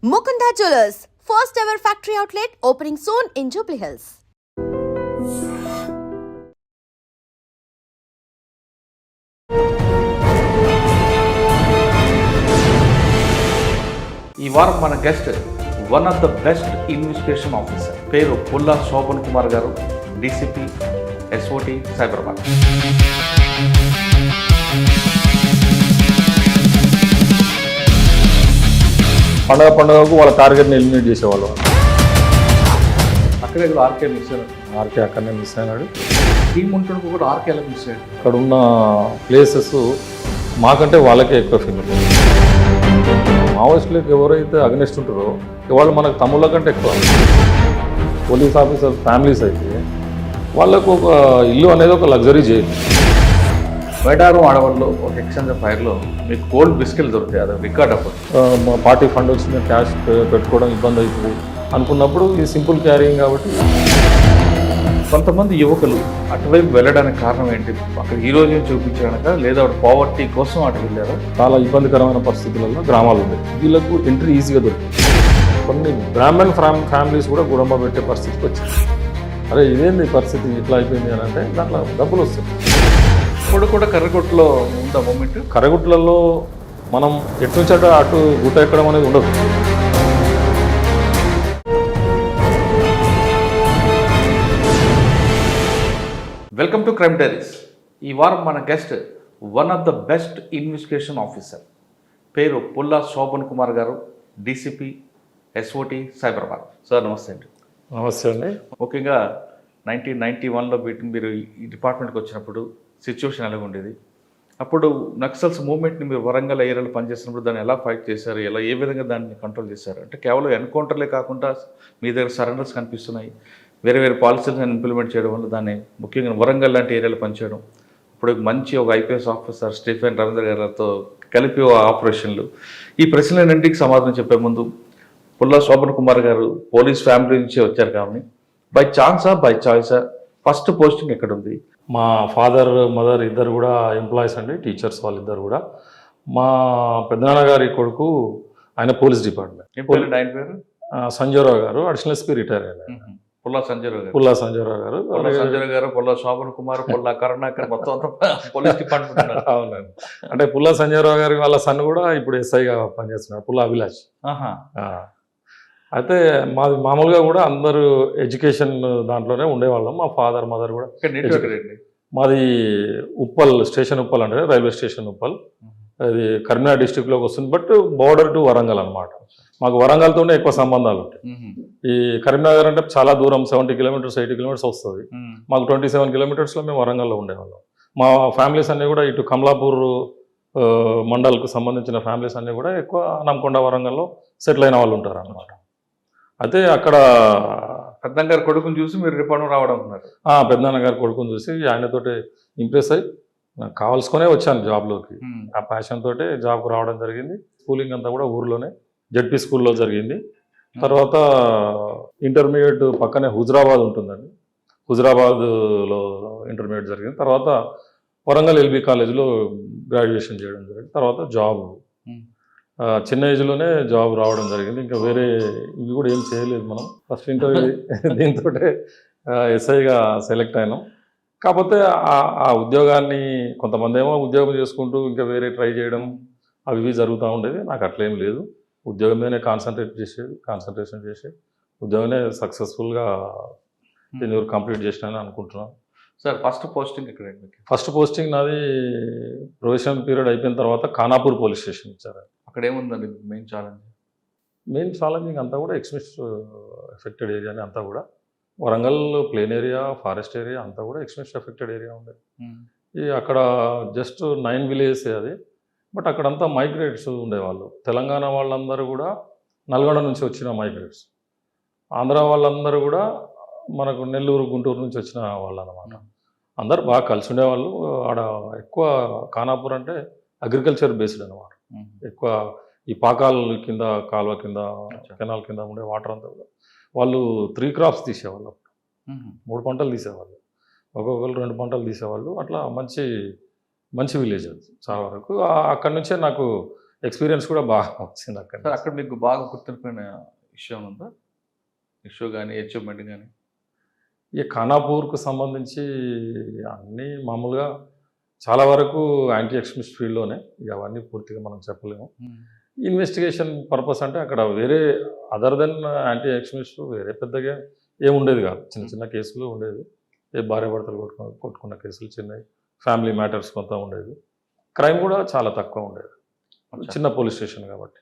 Mukunda Jewelers, first ever factory outlet opening soon in Jubilee Hills. ఈ వారం మన guest one of the best investigation officer, పేరు పుల్లా శోభన్ కుమార్ గారు, డీసీపీ ఎస్ఓటీ సైబరాబాద్. పండగకు వాళ్ళ టార్గెట్ని ఎలిమినేట్ చేసేవాళ్ళు. అక్కడే కూడా ఆర్కే మిస్ అయ్యాడు. ఆర్కే అక్కడనే మిస్ అయినాడు. టీం ఉంటున్నప్పుడు కూడా ఆర్కే ఎలా మిస్ అయ్యాడు? అక్కడ ఉన్న ప్లేసెస్ మాకంటే వాళ్ళకే ఎక్కువ ఫీల్. మావోయిస్టులకు ఎవరైతే అగనెస్ట్ ఉంటారో వాళ్ళు మనకు తమ్ముళ్ళ కంటే ఎక్కువ. పోలీస్ ఆఫీసర్ ఫ్యామిలీస్ అయితే వాళ్ళకు ఒక ఇల్లు అనేది ఒక లగ్జరీ చేయదు. బయటారం ఆడవాళ్ళు ఒక ఎక్స్చేంజ్ ఫైర్లో మీకు గోల్డ్ బిస్కెట్లు దొరుకుతాయి, అది రికార్డ్ అప్పుడు. మా పార్టీ ఫండ్ వచ్చిన క్యాష్ పెట్టుకోవడం ఇబ్బంది అవుతుంది అనుకున్నప్పుడు ఇది సింపుల్ క్యారింగ్ కాబట్టి. కొంతమంది యువకులు అటువైపు వెళ్ళడానికి కారణం ఏంటి? అక్కడ హీరోయిజం చూపించడానిక, లేదా పావర్టీ కోసం అటు వెళ్ళారు? చాలా ఇబ్బందికరమైన పరిస్థితులలో గ్రామాలు ఉన్నాయి. వీళ్ళకు ఎంట్రీ ఈజీగా దొరుకుతుంది. కొన్ని బ్రాహ్మణ్ ఫ్యామిలీస్ కూడా గుడంబ పెట్టే పరిస్థితికి వచ్చింది. అరే ఇదేంది పరిస్థితి ఇట్లా అయిపోయింది అని అంటే దాంట్లో డబ్బులు వస్తాయి. ఇప్పుడు కూడా కర్రగుట్టలో ఉందా మూమెంట్? కర్రగుట్లలో మనం ఎటు నుంచి అటు గుట్ట ఎక్కడం అనేది ఉండదు. Welcome to crime diaries. ఈ వారం మన guest one of the best investigation officer, పేరు పుల్లా శోభన్ కుమార్ గారు, డీసీపీ ఎస్ఓటీ సైబరాబాద్. సార్ నమస్తే అండి. నమస్తే అండి. ముఖ్యంగా 1991లో మీరు ఈ డిపార్ట్మెంట్కి వచ్చినప్పుడు సిచ్యువేషన్ ఎలా ఉండేది? అప్పుడు నక్సల్స్ మూవ్మెంట్ని మీరు వరంగల్ ఏరియాలో పనిచేసినప్పుడు దాన్ని ఎలా ఫైట్ చేశారు, ఏ విధంగా దాన్ని కంట్రోల్ చేశారు? అంటే కేవలం ఎన్కౌంటర్లే కాకుండా మీ దగ్గర సరెండర్స్ కనిపిస్తున్నాయి, వేరే వేరే పాలసీలను ఇంప్లిమెంట్ చేయడం వల్ల దాన్ని ముఖ్యంగా వరంగల్ లాంటి ఏరియాలో పనిచేయడం, ఇప్పుడు మంచి ఒక ఐపీఎస్ ఆఫీసర్ స్టీఫెన్ రవీంద్ర గారితో కలిపి ఆపరేషన్లు. ఈ ప్రశ్నలన్నింటికి సమాధానం చెప్పే ముందు, పుల్లా శోభన్ కుమార్ గారు పోలీస్ ఫ్యామిలీ నుంచి వచ్చారు కాబట్టి బై ఛాన్సా బై చాయిసా ఫస్ట్ పోస్టింగ్ ఎక్కడ ఉంది? మా ఫాదర్ మదర్ ఇద్దరు కూడా ఎంప్లాయీస్ అండి, టీచర్స్ వాళ్ళిద్దరు కూడా. మా పెద్దనాన్నగారి కొడుకు ఆయన పోలీస్ డిపార్ట్మెంట్. ఆయన పేరు సంజయరావు గారు, అడిషనల్ ఎస్పీ రిటైర్ అయ్యారు. పుల్లా సంజయరావు గారు, పుల్లా సంజయరావు గారు, సంజయరావు గారు, పుల్లా శోభన్ కుమార్, పుల్లా కరుణాకర్, మొత్తం అంతా పోలీస్ డిపార్ట్మెంట్. అవునండి. అంటే పుల్లా సంజయరావు గారి వాళ్ళ సన్ కూడా ఇప్పుడు ఎస్ఐగా పనిచేస్తున్నాడు, పుల్లా అభిలాష్. అయితే మాది మామూలుగా కూడా అందరూ ఎడ్యుకేషన్ దాంట్లోనే ఉండేవాళ్ళం. మా ఫాదర్ మదర్ కూడా. మాది ఉప్పల్ స్టేషన్, ఉప్పల్ అంటే రైల్వే స్టేషన్ ఉప్పల్. అది కరీంనగర్ డిస్టిక్లోకి వస్తుంది, బట్ బోర్డర్ టు వరంగల్ అనమాట. మాకు వరంగల్తోనే ఎక్కువ సంబంధాలు ఉంటాయి. ఈ కరీంనగర్ అంటే చాలా దూరం, 70 కిలోమీటర్స్ 80 కిలోమీటర్స్ వస్తుంది. మాకు 27 కిలోమీటర్స్లో మేము వరంగల్లో ఉండేవాళ్ళం. మా ఫ్యామిలీస్ అన్నీ కూడా ఇటు కమలాపూర్ మండల్కు సంబంధించిన ఫ్యామిలీస్ అన్నీ కూడా ఎక్కువ నమ్కొండ వరంగల్లో సెటిల్ అయిన వాళ్ళు ఉంటారు అన్నమాట. అయితే అక్కడ పెద్దన్న గారి కొడుకుని చూసి మీరు డిపార్ట్మెంట్ రావడం అనుకున్నారు? పెద్దనాన్న గారి కొడుకుని చూసి ఆయనతోటి ఇంప్రెస్ అయ్యి నాకు కావాల్సుకునే వచ్చాను జాబ్లోకి. ఆ ప్యాషన్ తోటే జాబ్కి రావడం జరిగింది. స్కూలింగ్ అంతా కూడా ఊర్లోనే జడ్పీ స్కూల్లో జరిగింది. తర్వాత ఇంటర్మీడియట్ పక్కనే హుజరాబాద్ ఉంటుందండి, హుజరాబాద్లో ఇంటర్మీడియట్ జరిగింది. తర్వాత వరంగల్ ఎల్బీ కాలేజీలో గ్రాడ్యుయేషన్ చేయడం జరిగింది. తర్వాత జాబ్ చిన్న ఏజ్లోనే జాబ్ రావడం జరిగింది. ఇంకా వేరే ఇవి కూడా ఏం చేయలేదు మనం. ఫస్ట్ ఇంటర్వ్యూ దీంతో ఎస్ఐగా సెలెక్ట్ అయినాం. కాకపోతే ఆ ఉద్యోగాన్ని కొంతమంది ఏమో ఉద్యోగం చేసుకుంటూ ఇంకా వేరే ట్రై చేయడం అవి జరుగుతూ ఉండేది. నాకు అట్లేం లేదు, ఉద్యోగం మీదనే కాన్సన్ట్రేషన్ చేసి ఉద్యోగమే సక్సెస్ఫుల్గా నేను కంప్లీట్ చేసినాను అనుకుంటున్నాను. సార్ ఫస్ట్ పోస్టింగ్ ఎక్కడ? ఫస్ట్ పోస్టింగ్ నాది ప్రొఫెషనల్ పీరియడ్ అయిపోయిన తర్వాత ఖానాపూర్ పోలీస్ స్టేషన్ ఇచ్చారు. అక్కడ ఏముందండి మెయిన్ ఛాలెంజ్? మెయిన్ ఛాలెంజింగ్ అంతా కూడా ఎక్స్ట్రీమిస్ట్ ఎఫెక్టెడ్ ఏరియాని అంతా కూడా. Warangal plain area, forest area అంతా కూడా ఎక్స్ట్రీమిస్ట్ ఎఫెక్టెడ్ ఏరియా ఉండేది. ఈ అక్కడ జస్ట్ 9 విలేజెస్ అది, బట్ అక్కడంతా మైగ్రేట్స్ ఉండేవాళ్ళు. తెలంగాణ వాళ్ళందరూ కూడా నల్గొండ నుంచి వచ్చిన మైగ్రేట్స్, ఆంధ్ర వాళ్ళందరూ కూడా మనకు నెల్లూరు గుంటూరు నుంచి వచ్చిన వాళ్ళు అన్నమాట. అందరు బాగా కలిసి ఉండేవాళ్ళు. ఆడ ఎక్కువ ఖానాపూర్ అంటే అగ్రికల్చర్ బేస్డ్ అనమాట. ఎక్కువ ఈ పాకాల కింద, కాలువ కింద, కెనాల్ కింద ఉండే వాటర్ అంతా కూడా వాళ్ళు 3 క్రాప్స్ తీసేవాళ్ళు. 3 పంటలు తీసేవాళ్ళు, ఒక్కొక్కరు 2 పంటలు తీసేవాళ్ళు. అట్లా మంచి విలేజ్ అది చాలా వరకు. అక్కడి నుంచే నాకు ఎక్స్పీరియన్స్ కూడా బాగా వచ్చింది అక్కడ. సార్ అక్కడ మీకు బాగా గుర్తుండిపోయిన విషయం ఉందా? ఇష్యూ కానీ అచీవ్మెంట్ కానీ? ఈ ఖానాపూర్కు సంబంధించి అన్నీ మామూలుగా చాలా వరకు యాంటీ ఎక్స్ట్రీమిస్ట్ ఫీల్డ్లోనే, ఇక అవన్నీ పూర్తిగా మనం చెప్పలేము. ఇన్వెస్టిగేషన్ పర్పస్ అంటే అక్కడ వేరే అదర్ దెన్ యాంటీ ఎక్స్ట్రీమిస్ట్ వేరే పెద్దగా ఏముండేది కాదు. చిన్న చిన్న కేసులు ఉండేది, ఏ భార్యాభర్తలు కొట్టుకున్న కేసులు చిన్నవి, ఫ్యామిలీ మ్యాటర్స్ కొంత ఉండేది. క్రైమ్ కూడా చాలా తక్కువ ఉండేది, చిన్న పోలీస్ స్టేషన్ కాబట్టి.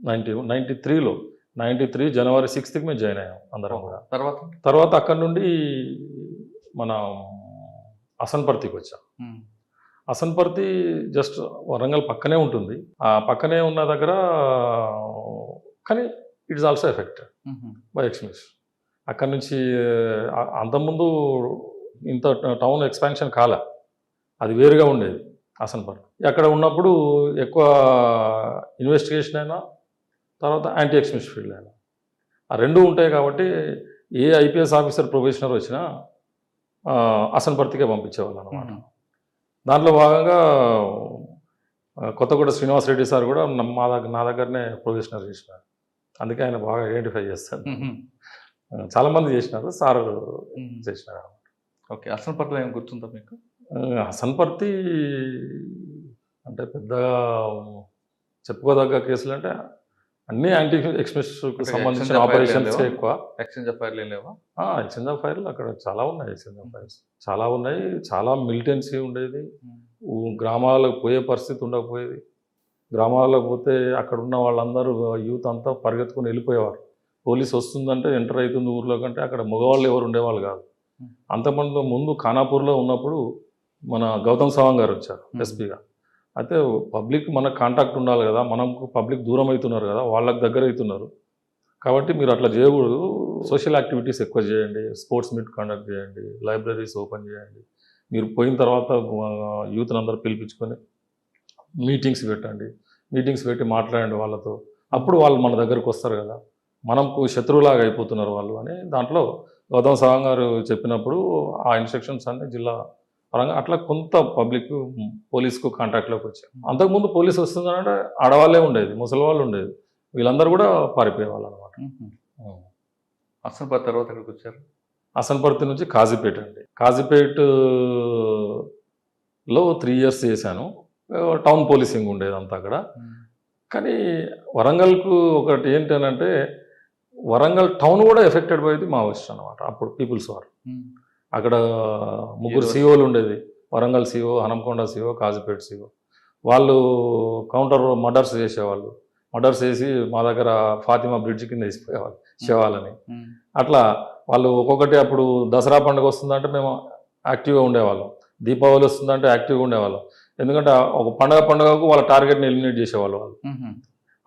93లో 93 జనవరి 6th మేము జాయిన్ అయ్యాం అందరం కూడా. తర్వాత అక్కడ నుండి మనం అసన్పర్తికి వచ్చాం. అసన్పర్తి జస్ట్ వరంగల్ పక్కనే ఉంటుంది. ఆ పక్కనే ఉన్న దగ్గర కానీ it's also affected by extremist. అక్కడ నుంచి అంతకుముందు ఇంత టౌన్ ఎక్స్పాన్షన్ కాలే, అది వేరుగా ఉండేది అసన్పర్తి. అక్కడ ఉన్నప్పుడు ఎక్కువ ఇన్వెస్టిగేషన్ అయినా తర్వాత యాంటీ ఎక్స్ట్రీమిస్ట్ ఫీల్డ్ అయినా ఆ రెండు ఉంటాయి కాబట్టి ఏ ఐపీఎస్ ఆఫీసర్ ప్రొఫెషనర్ వచ్చినా అసన్పర్తికే పంపించేవాళ్ళు అనమాట. దాంట్లో భాగంగా కొత్తగూడ శ్రీనివాసరెడ్డి సార్ కూడా నా దగ్గరనే ప్రొఫెషనర్ చేసినారు. అందుకే ఆయన బాగా ఐడెంటిఫై చేస్తారు. చాలామంది చేసినారు, సార్ చేసినారు. ఓకే, అసన్పర్తిలో ఏం గుర్తుందా మీకు? అసన్పర్తి అంటే పెద్దగా చెప్పుకోదగ్గ కేసులు అంటే అన్ని యాంటీ ఎక్స్ట్రీమిస్ట్కి సంబంధించిన ఆపరేషన్స్ ఎక్కువ. ఎక్స్చేంజ్ ఆఫ్ ఫైర్లు లేవా? ఎక్స్చేంజ్ ఆఫ్ ఫైర్లు అక్కడ చాలా ఉన్నాయి. ఎక్స్చేంజ్ ఆఫ్ ఫైర్స్ చాలా ఉన్నాయి. చాలా మిలిటెన్సీ ఉండేది. గ్రామాలకు పోయే పరిస్థితి ఉండకపోయేది. గ్రామాలకు పోతే అక్కడ ఉన్న వాళ్ళందరూ యూత్ అంతా పరిగెత్తుకుని వెళ్ళిపోయేవారు. పోలీస్ వస్తుందంటే ఎంటర్ అవుతుంది ఊర్లో కంటే అక్కడ మగవాళ్ళు ఎవరు ఉండేవాళ్ళు కాదు. అంతమంది ముందు ఖానాపూర్లో ఉన్నప్పుడు మన గౌతమ్ సవాంగ్ గారు వచ్చారు ఎస్పీగా. అయితే పబ్లిక్ మనకు కాంటాక్ట్ ఉండాలి కదా, మనకు పబ్లిక్ దూరం అవుతున్నారు కదా, వాళ్ళకి దగ్గర అవుతున్నారు కాబట్టి మీరు అట్లా చేయకూడదు, సోషల్ యాక్టివిటీస్ ఎక్కువ చేయండి, స్పోర్ట్స్ మీట్ కండక్ట్ చేయండి, లైబ్రరీస్ ఓపెన్ చేయండి, మీరు పోయిన తర్వాత యూత్ని అందరూ పిలిపించుకొని మీటింగ్స్ పెట్టండి, మీటింగ్స్ పెట్టి మాట్లాడండి వాళ్ళతో, అప్పుడు వాళ్ళు మన దగ్గరకు వస్తారు కదా, మనకు శత్రువులాగా అయిపోతున్నారు వాళ్ళు అని దాంట్లో గౌతమ్ సవాంగ్ గారు చెప్పినప్పుడు ఆ ఇన్స్ట్రక్షన్స్ అన్ని జిల్లా పరంగా అట్లా కొంత పబ్లిక్ పోలీస్కు కాంటాక్ట్లోకి వచ్చారు. అంతకుముందు పోలీస్ వస్తుందంటే ఆడవాళ్ళే ఉండేది, ముసలి వాళ్ళు ఉండేది, వీళ్ళందరూ కూడా పారిపోయేవాళ్ళు అనమాట. అసన్పర్తి తర్వాత ఎక్కడికి వచ్చారు? అసన్పర్తి నుంచి కాజీపేట అండి. కాజీపేటలో 3 years చేశాను. టౌన్ పోలీసింగ్ ఉండేది అంతా అక్కడ. కానీ వరంగల్కు ఒకటి ఏంటనంటే వరంగల్ టౌన్ కూడా ఎఫెక్టెడ్ పోయేది మావోయిస్ట్ అనమాట. అప్పుడు పీపుల్స్ వార్ అక్కడ 3 COలు ఉండేది. Warangal CO, Hanamkonda CO, Kazipet CO. వాళ్ళు కౌంటర్ మర్డర్స్ చేసేవాళ్ళు. మర్డర్స్ చేసి మా దగ్గర ఫాతిమా బ్రిడ్జ్ కింద వేసిపోయేవాళ్ళు శవాలని. అట్లా వాళ్ళు ఒక్కొక్కటి అప్పుడు దసరా పండుగ వస్తుందంటే మేము యాక్టివ్గా ఉండేవాళ్ళం, దీపావళి వస్తుందంటే యాక్టివ్గా ఉండేవాళ్ళం. ఎందుకంటే ఒక పండుగకు వాళ్ళ టార్గెట్ని ఎలిమినేట్ చేసేవాళ్ళు వాళ్ళు.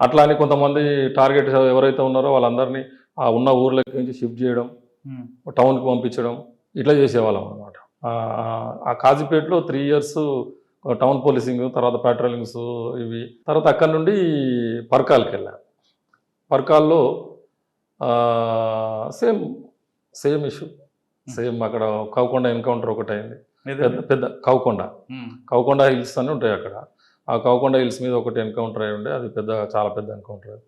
అట్లా అని కొంతమంది టార్గెట్ ఎవరైతే ఉన్నారో వాళ్ళందరినీ ఆ ఉన్న ఊర్లకి నుంచి షిఫ్ట్ చేయడం, టౌన్కి పంపించడం, ఇట్లా చేసేవాళ్ళం అనమాట. ఆ కాజీపేటలో 3 years టౌన్ పోలీసింగ్, తర్వాత పెట్రోలింగ్స్ ఇవి. తర్వాత అక్కడి నుండి పర్కాల్కి వెళ్ళాను. పర్కాల్లో సేమ్ ఇష్యూ, సేమ్ అక్కడ కౌకొండ ఎన్కౌంటర్ ఒకటి అయింది. పెద్ద కౌకొండ హిల్స్ అని ఉంటాయి అక్కడ. ఆ కౌకొండ హిల్స్ మీద ఒకటి ఎన్కౌంటర్ అయి ఉండే, అది చాలా పెద్ద ఎన్కౌంటర్.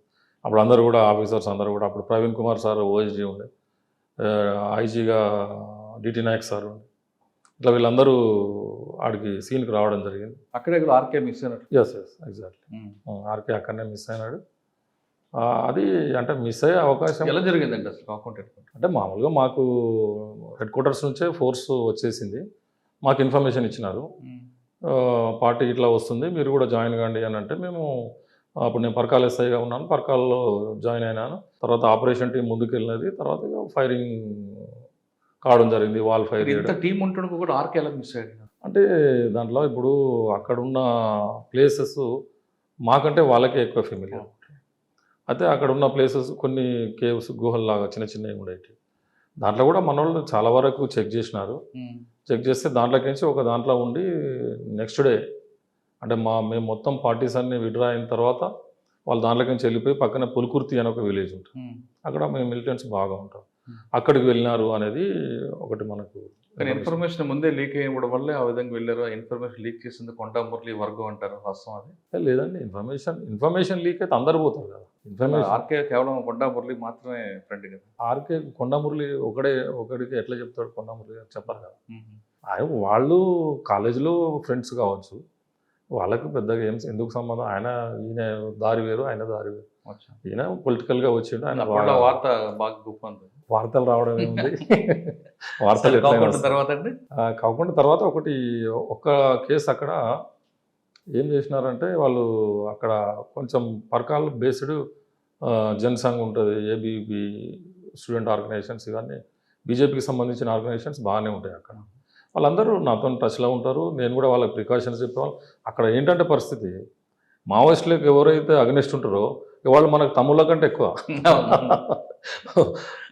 అప్పుడు అందరూ కూడా ఆఫీసర్స్ అందరూ కూడా, అప్పుడు ప్రవీణ్ కుమార్ సార్ OSG ఉండే, ఐజీగా DT నాయక్ సార్ ఉండే, ఇట్లా వీళ్ళందరూ ఆడికి సీన్కి రావడం జరిగింది. అక్కడే ఆర్కే మిస్ అయినట్టు. Yes exactly. ఆర్కే అక్కడనే మిస్ అయినాడు. అది అంటే మిస్ అయ్యే అవకాశం ఎలా జరిగిందండి అసలు కౌకొండ? అంటే మామూలుగా మాకు హెడ్ క్వార్టర్స్ నుంచే ఫోర్స్ వచ్చేసింది, మాకు ఇన్ఫర్మేషన్ ఇచ్చినారు, పార్టీ ఇట్లా వస్తుంది మీరు కూడా జాయిన్ కాండి అని. అంటే మేము అప్పుడు నేను పర్కాల్ SIగా ఉన్నాను, పర్కాల్లో జాయిన్ అయినాను. తర్వాత ఆపరేషన్ టీం ముందుకు వెళ్ళినది, తర్వాత ఫైరింగ్ కావడం జరిగింది, వాల్ ఫైర్ చేయడం. టీం ఉంటుండగా కూడా ఆర్కే ఎలా మిస్ అయ్యాడు? అంటే దాంట్లో ఇప్పుడు అక్కడున్న ప్లేసెస్ మాకంటే వాళ్ళకే ఎక్కువ ఫెమిలియర్. అయితే అక్కడ ఉన్న ప్లేసెస్ కొన్ని కేవ్స్, గుహల్లాగా చిన్న చిన్నవి ఉండేవి. దాంట్లో కూడా మన వాళ్ళు చాలా వరకు చెక్ చేసినారు. చెక్ చేస్తే దాంట్లోకి నుంచి ఒక దాంట్లో ఉండి నెక్స్ట్ డే అంటే మేము మొత్తం పార్టీస్ అన్ని విడ్రా అయిన తర్వాత వాళ్ళు దాంట్లోకి నుంచి వెళ్ళిపోయి పక్కన పులుకుర్తి అని ఒక విలేజ్ ఉంటుంది, అక్కడ మేము మిలిటెంట్స్ బాగా ఉంటాం. అక్కడికి వెళ్ళినారు అనేది ఒకటి మనకు కానీ ఇన్ఫర్మేషన్ ముందే లీక్ అయ్యడం వల్లే ఆ విధంగా వెళ్ళారు. ఆ ఇన్ఫర్మేషన్ లీక్ చేసింది కొండా మురళి వర్గం అంటారు, వాస్తవం అది? లేదండి, ఇన్ఫర్మేషన్ లీక్ అయితే అందరు పోతారు కదా. ఇన్ఫర్మేషన్ ఆర్కే కేవలం కొండా మురళి మాత్రమే ఫ్రెండ్ కదా. ఆర్కే కొండమురళి ఒకడికి ఎట్లా చెప్తాడు కొండమురళి గారు, చెప్పరు కదా. వాళ్ళు కాలేజీలో ఫ్రెండ్స్ కావచ్చు, వాళ్ళకి పెద్దగా ఏం ఎందుకు సంబంధం. ఈయన దారి వేరు, ఆయన దారి వేరు. ఈయన పొలిటికల్గా వచ్చిండు, ఆయన వార్త బాగా గొప్ప వార్తలు రావడం ఏముంది. వార్తలు కాకుండా తర్వాత ఒక కేసు అక్కడ ఏం చేసినారంటే, వాళ్ళు అక్కడ కొంచెం పరకాల బేస్డ్ జనసంఘ్ ఉంటుంది, ఏబీపీ స్టూడెంట్ ఆర్గనైజేషన్స్, ఇవన్నీ బీజేపీకి సంబంధించిన ఆర్గనైజేషన్స్ బాగానే ఉంటాయి అక్కడ. వాళ్ళందరూ నాతో టచ్లో ఉంటారు, నేను కూడా వాళ్ళకి ప్రికాషన్స్ చెప్పేవాళ్ళు. అక్కడ ఏంటంటే పరిస్థితి, మావోయిస్టులకు ఎవరైతే అగనిస్ట్ ఉంటారో వాళ్ళు మనకు తమ్ముళ్ళ కంటే ఎక్కువ.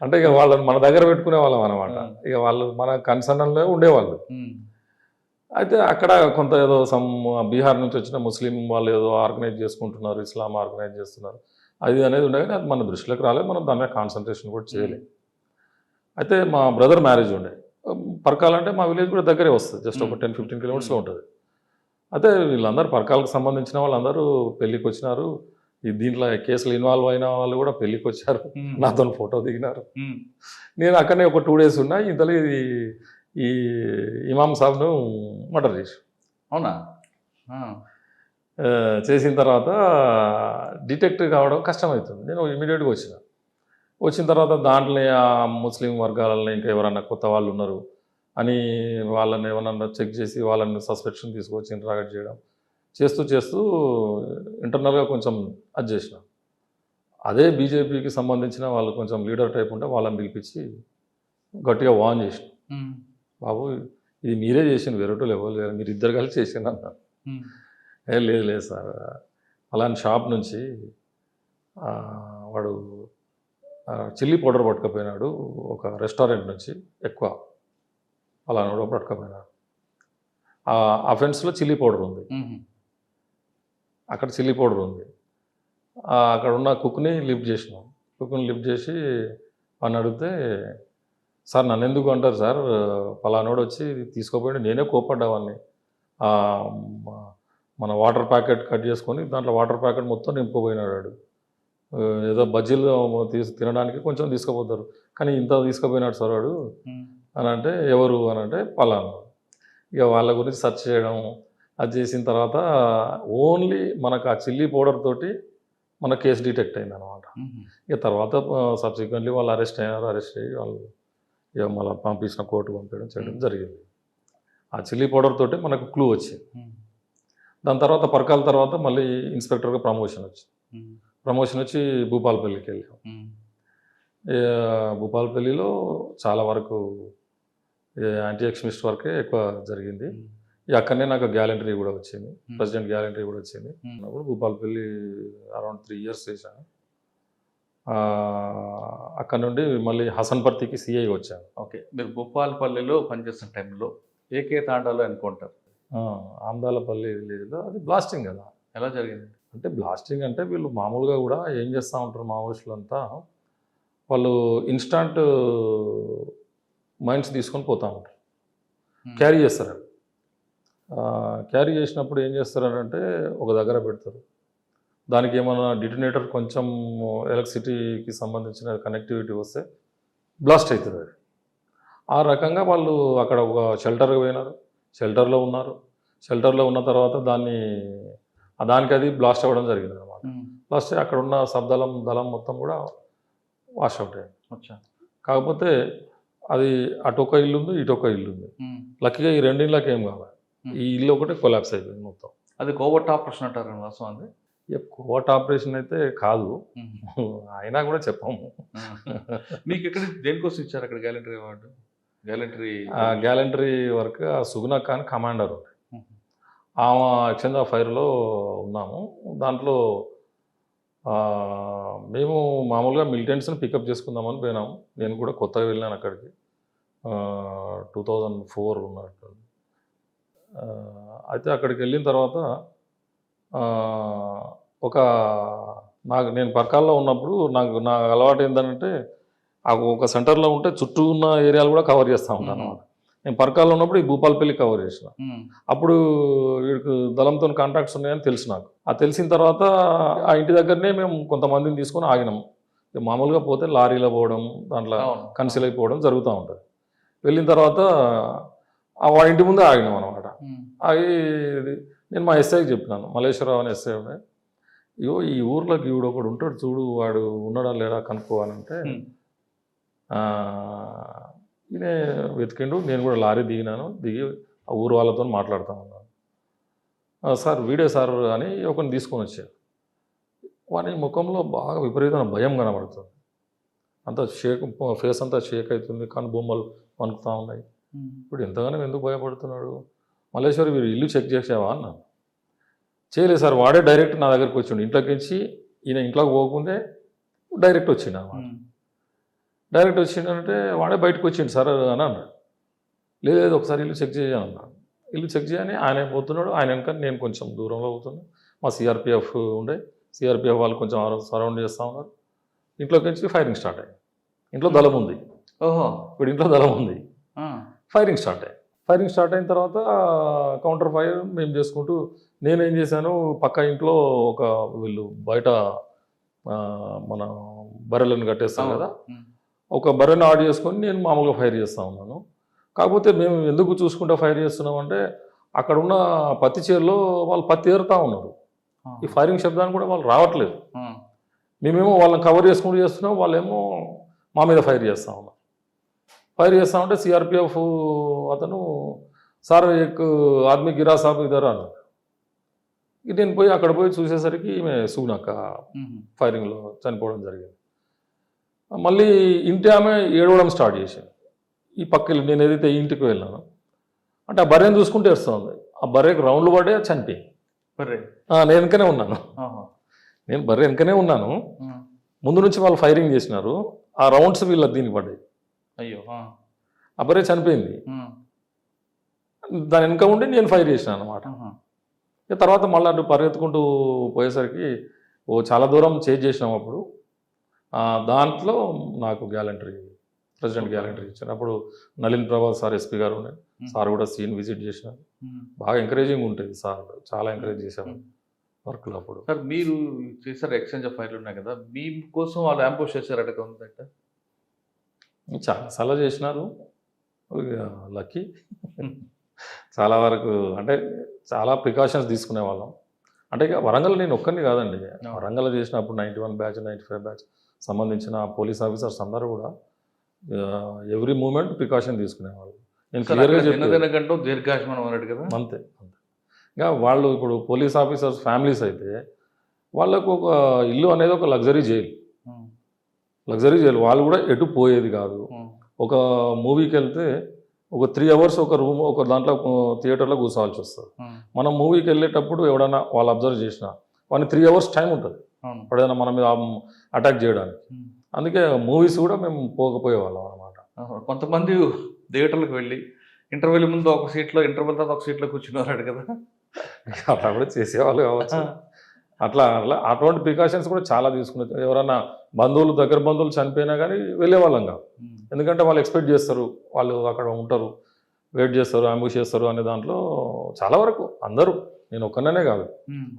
అంటే ఇక వాళ్ళని మన దగ్గర పెట్టుకునే వాళ్ళం అనమాట. ఇక వాళ్ళు మన కన్సర్న్లో ఉండేవాళ్ళు. అయితే అక్కడ కొంత ఏదో బీహార్ నుంచి వచ్చిన ముస్లిం వాళ్ళు ఏదో ఆర్గనైజ్ చేసుకుంటున్నారు, ఇస్లాం ఆర్గనైజ్ చేస్తున్నారు, అది అనేది ఉండే. కానీ అది మన దృష్టిలోకి రాలేదు, మనం దాని మీద కాన్సన్ట్రేషన్ కూడా చేయలేదు. అయితే మా బ్రదర్ మ్యారేజ్ ఉండే. పరకాలంటే మా విలేజ్ కూడా దగ్గరే వస్తుంది, జస్ట్ ఒక 10-15 కిలోమీటర్స్లో ఉంటుంది. అయితే వీళ్ళందరూ పరకాలకు సంబంధించిన వాళ్ళందరూ పెళ్ళికి వచ్చినారు. దీంట్లో కేసులు ఇన్వాల్వ్ అయిన వాళ్ళు కూడా పెళ్ళికి వచ్చారు, నాతో ఫోటో దిగినారు. నేను అక్కడనే ఒక 2 days ఉన్నా. ఇంతలో ఈ ఇమాం సాబ్ను మర్డర్ చేసి, అవునా, చేసిన తర్వాత డిటెక్ట్ కావడం కష్టమవుతుంది. నేను ఇమీడియట్గా వచ్చిన తర్వాత దాంట్లో ఆ ముస్లిం వర్గాలలో ఇంకా ఎవరన్నా కొత్త వాళ్ళు ఉన్నారు అని వాళ్ళని ఏమన్నా చెక్ చేసి వాళ్ళని సస్పెక్షన్ తీసుకొచ్చి ఇంటరాగేట్ చేయడం చేస్తూ ఇంటర్నల్గా కొంచెం అది చేసిన. అదే బీజేపీకి సంబంధించిన వాళ్ళు కొంచెం లీడర్ టైప్ ఉంటే వాళ్ళని పిలిపించి గట్టిగా వార్న్ చేసిన, బాబు ఇది మీరే చేసిన, వేరేటోళ్ళు ఎవరు లేరు, మీరు ఇద్దరు కలిసి చేసిన అన్నారు. లేదు సార్, అలాంటి షాప్ నుంచి వాడు చిల్లీ పౌడర్ పట్టుకపోయినాడు, ఒక రెస్టారెంట్ నుంచి ఎక్కువ అలా పట్టుకపోయినాడు. ఆ అఫెన్స్లో చిల్లీ పౌడర్ ఉంది, అక్కడ చిల్లీ పౌడర్ ఉంది. అక్కడ ఉన్న కుక్ని లిఫ్ట్ చేసినాం. కుక్ని లిఫ్ట్ చేసి అని అడిగితే, సార్ నన్ను ఎందుకు అంటారు సార్, పలానోడు వచ్చి తీసుకోపోయాడు, నేనే కోపడ్డావాన్ని. మన వాటర్ ప్యాకెట్ కట్ చేసుకొని దాంట్లో వాటర్ ప్యాకెట్ మొత్తం నింపుకుపోయినాడు. ఏదో బజ్జీలు తినడానికి కొంచెం తీసుకుపోతారు, కానీ ఇంత తీసుకుపోయినాడు సార్ వాడు అని అంటే, ఎవరు అని అంటే పలానా. ఇక వాళ్ళ గురించి సెర్చ్ చేయడం అది చేసిన తర్వాత ఓన్లీ మనకు ఆ చిల్లీ పౌడర్ తోటి మన కేసు డిటెక్ట్ అయింది అనమాట. ఇక తర్వాత సబ్సిక్వెంట్లీ వాళ్ళు అరెస్ట్ అయ్యి వాళ్ళు ఇక మళ్ళీ పంపించిన కోర్టు పంపించడం చేయడం జరిగింది. ఆ చిల్లీ పౌడర్ తోటి మనకు క్లూ వచ్చింది. దాని తర్వాత పరకాల తర్వాత మళ్ళీ ఇన్స్పెక్టర్గా ప్రమోషన్ వచ్చి భూపాలపల్లికి వెళ్ళాం. భూపాలపల్లిలో చాలా వరకు యాంటీ ఎక్స్ట్రీమిస్ట్ వర్కే ఎక్కువ జరిగింది. అక్కడనే నాకు గ్యాలంటరీ కూడా వచ్చింది, ప్రెసిడెంట్ గ్యాలంటరీ కూడా వచ్చింది. అప్పుడు భూపాలపల్లి అరౌండ్ 3 years చేశాను. అక్కడ నుండి మళ్ళీ హసన్పర్తికి సిఐ వచ్చాను. ఓకే, మీరు భూపాలపల్లిలో పనిచేస్తున్న టైంలో ఏకే తాండాలో అనుకుంటారు, ఆమ్దాలపల్లి విలేజ్లో అది బ్లాస్టింగ్ కదా. ఎలా జరిగింది అంటే బ్లాస్టింగ్ అంటే వీళ్ళు మామూలుగా కూడా ఏం చేస్తూ ఉంటారు మావోయిస్టులు అంతా, వాళ్ళు ఇన్స్టాంట్ మైండ్స్ తీసుకొని పోతూ ఉంటారు, క్యారీ చేస్తారు. క్యారీ చేసినప్పుడు ఏం చేస్తారంటే ఒక దగ్గర పెడతారు, దానికి ఏమైనా డిటోనేటర్ కొంచెం ఎలక్ట్రిసిటీకి సంబంధించిన కనెక్టివిటీ వస్తే బ్లాస్ట్ అవుతుంది అది. ఆ రకంగా వాళ్ళు అక్కడ ఒక షెల్టర్కి పోయినారు, షెల్టర్లో ఉన్న తర్వాత దానికి అది బ్లాస్ట్ అవ్వడం జరిగింది అనమాట. బ్లాస్ట్ అక్కడ ఉన్న దళం మొత్తం కూడా వాష్ అవుట్ అయ్యింది. కాకపోతే అది అటొక ఇల్లు ఉంది, ఇటొక ఇల్లు ఉంది. లక్కీగా ఈ 2 ఇళ్ళకి ఏం కావాలి, ఈ ఇల్లు ఒకటే కొలాప్స్ అయిపోయింది మొత్తం. అది కోవర్ట్ ఆపరేషన్ అంటారు వాస్తవం అది? కోవర్ట్ ఆపరేషన్ అయితే కాదు, అయినా కూడా చెప్పాము. మీకు ఎక్కడ దేనికోసం ఇచ్చారు అక్కడ gallantry award? Gallantry work Suguna Khan commander, ఆమె ఎక్స్చేంజ్ ఆఫ్ ఫైర్లో ఉన్నాము. దాంట్లో మేము మామూలుగా మిలిటెంట్స్ని పికప్ చేసుకుందామని పోయినాము. నేను కూడా కొత్తగా వెళ్ళాను అక్కడికి, 2004 ఉన్నట్టు. అయితే అక్కడికి వెళ్ళిన తర్వాత నేను పరకాల్లో ఉన్నప్పుడు నాకు అలవాటు ఏంటంటే ఒక సెంటర్లో ఉంటే చుట్టూ ఉన్న ఏరియాలు కూడా కవర్ చేస్తూ ఉంటాను అన్నమాట. నేను పరకాల్లో ఉన్నప్పుడు ఈ భూపాలపల్లి కవర్ చేసిన. అప్పుడు వీడికి దళంతో కాంటాక్ట్స్ ఉన్నాయని తెలుసు నాకు. ఆ తెలిసిన తర్వాత ఆ ఇంటి దగ్గరనే మేము కొంతమందిని తీసుకొని ఆగినాం. మామూలుగా పోతే లారీలో పోవడం, దాంట్లో కన్సిల్ అయిపోవడం జరుగుతూ ఉంటుంది. వెళ్ళిన తర్వాత వాడి ఇంటి ముందే ఆగినాం అనమాట. ఆగి నేను మా ఎస్ఐకి చెప్పినాను, మల్లేశ్వరరావు అని ఎస్ఐ ఉండే, ఇగో ఈ ఊర్లోకి ఈవిడ ఒకడు ఉంటాడు చూడు, వాడు ఉన్నాడా లేడా కనుక్కోవాలంటే ఈయన వెతికిండు. నేను కూడా లారీ దిగి ఆ ఊరు వాళ్ళతో మాట్లాడుతూ ఉన్నాను. సార్ వీడే సార్ అని ఒకరిని తీసుకొని వచ్చారు. వాని ముఖంలో బాగా విపరీతమైన భయం కనబడుతుంది. అంతా షేక్, ఫేస్ అంతా షేక్ అవుతుంది, కానీ బొమ్మలు వణుకుతూ ఉన్నాయి. ఇప్పుడు ఎంతగానో ఎందుకు భయపడుతున్నాడు? మల్లేశ్వరి వీరు ఇల్లు చెక్ చేసావా అన్నాను. చేయలేదు సార్, వాడే డైరెక్ట్ నా దగ్గరికి వచ్చిండు. ఇంట్లోకి వచ్చి ఈయన ఇంట్లోకి పోకముందే డైరెక్ట్ వచ్చిండు అన్నమాట. డైరెక్ట్ వచ్చిండంటే వాడే బయటకు వచ్చిండు సార్ అని అన్నాడు. లేదు ఒకసారి ఇల్లు చెక్ చేయాలన్నాడు. ఇల్లు చెక్ చేయని ఆయన పోతున్నాడు, ఆయన వెనక నేను కొంచెం దూరంలో పోతున్నాను. మా సిఆర్పిఎఫ్ ఉండే, సిఆర్పిఎఫ్ వాళ్ళు కొంచెం సరౌండ్ చేస్తూ ఉన్నారు. ఇంట్లోకి వచ్చి ఫైరింగ్ స్టార్ట్ అయ్యింది. ఇంట్లో దళం ఉంది. ఇప్పుడు ఇంట్లో దళం ఉంది. ఫైరింగ్ స్టార్ట్ అయ్యింది. ఫైరింగ్ స్టార్ట్ అయిన తర్వాత కౌంటర్ ఫైర్ మేము చేసుకుంటూ, నేనేం చేశాను, పక్క ఇంట్లో వీళ్ళు బయట మన బర్రెలను కట్టేస్తాం కదా, ఒక బర్రెను ఆర్డర్ చేసుకొని నేను మామూలుగా ఫైర్ చేస్తూ ఉన్నాను. కాకపోతే మేము ఎందుకు చూసుకుంటూ ఫైర్ చేస్తున్నామంటే అక్కడ ఉన్న పత్తి చేరులో వాళ్ళు పత్తి ఏరుతూ ఉన్నారు. ఈ ఫైరింగ్ శబ్దాన్ని కూడా వాళ్ళు రావట్లేదు. మేమేమో వాళ్ళని కవర్ చేసుకుంటూ చేస్తున్నాం, వాళ్ళేమో మా మీద ఫైర్ చేస్తూ ఉన్నారు. ఫైర్ చేస్తూ ఉంటే సిఆర్పిఎఫ్ అతను సార్ ఎక్ ఆద్మీ గిరా సాబ్ ఇద్దరు అన్నాడు. నేను పోయి అక్కడ పోయి చూసేసరికి ఈమె సుగుణక్క ఫైరింగ్లో చనిపోవడం జరిగింది. మళ్ళీ ఇంటి ఆమె ఏడవడం స్టార్ట్ చేసింది. ఈ పక్కకి నేను ఏదైతే ఇంటికి వెళ్ళాను అంటే ఆ బర్రెని చూసుకుంటే వస్తుంది. ఆ బర్రెకి రౌండ్లు పడే చనిపోయింది. నేను వెనకనే ఉన్నాను. నేను బర్రె వెనకనే ఉన్నాను. ముందు నుంచి వాళ్ళు ఫైరింగ్ చేసినారు, ఆ రౌండ్స్ వీళ్ళ దీనికి పడ్డాయి. అయ్యో, ఆ బర్రె చనిపోయింది. దాని వెనక ఉండి నేను ఫైర్ చేసినాను అనమాట. తర్వాత మళ్ళీ అటు పరిగెత్తుకుంటూ పోయేసరికి చాలా దూరం చేంజ్ చేసినాం. అప్పుడు దాంట్లో నాకు ప్రెసిడెంట్ గ్యాలంటరీ ఇచ్చారు. అప్పుడు నలిన్ ప్రభాస్ సార్ ఎస్పీ గారు ఉండే, సార్ కూడా సీన్ విజిట్ చేసినారు. బాగా ఎంకరేజింగ్ ఉంటుంది సార్, చాలా ఎంకరేజ్ చేశారు వర్క్లో. అప్పుడు సార్ మీరు చేశారు ఎక్స్చేంజ్ ఆఫ్ ఫైర్లు ఉన్నాయి కదా, మీ కోసం వాళ్ళు యాంపోష్ చేశారు అట గవర్నమెంట్? చాలాసార్లు చేసినారు. లక్కీ చాలా వరకు అంటే చాలా ప్రికాషన్స్ తీసుకునే వాళ్ళం. అంటే ఇక వరంగల్ నేను ఒక్కరిని కాదండి, వరంగల్ చేసినప్పుడు 91 బ్యాచ్ 95 బ్యాచ్ సంబంధించిన పోలీస్ ఆఫీసర్స్ అందరూ కూడా ఎవ్రీ మూమెంట్ ప్రికాషన్ తీసుకునేవాళ్ళు. నేను క్లియర్గా చెప్పాను దీర్ఘాయుష్మానం అన్నట్టు కదా. అంతే. ఇంకా వాళ్ళు ఇప్పుడు పోలీస్ ఆఫీసర్స్ ఫ్యామిలీస్ అయితే వాళ్ళకు ఒక ఇల్లు అనేది ఒక లగ్జరీ జైలు. వాళ్ళు కూడా ఎటు పోయేది కాదు. ఒక మూవీకి వెళ్తే ఒక 3 hours ఒక రూమ్, ఒక దాంట్లో థియేటర్లో కూర్చోవాల్సి వస్తుంది. మనం మూవీకి వెళ్ళేటప్పుడు ఎవడన్నా వాళ్ళు అబ్జర్వ్ చేసినా వాళ్ళని 3 hours టైం ఉంటుంది ఎప్పుడైనా మన మీద అటాక్ చేయడానికి. అందుకే మూవీస్ కూడా మేము పోకపోయేవాళ్ళం అనమాట. కొంతమంది థియేటర్లకు వెళ్ళి ఇంటర్వెల్ ముందు ఒక సీట్లో, ఇంటర్వెల్ తర్వాత ఒక సీట్లో కూర్చున్నారు కదా. అట్లా కూడా చేసేవాళ్ళు కావచ్చు. అటువంటి ప్రికాషన్స్ కూడా చాలా తీసుకున్నారు. ఎవరైనా దగ్గర బంధువులు చనిపోయినా కానీ వెళ్ళేవాళ్ళం కాదు. ఎందుకంటే వాళ్ళు ఎక్స్పెక్ట్ చేస్తారు, వాళ్ళు అక్కడ ఉంటారు, వెయిట్ చేస్తారు, అంబుష్ చేస్తారు అనే దాంట్లో చాలా వరకు అందరూ, నేను ఒక్కనే కాదు,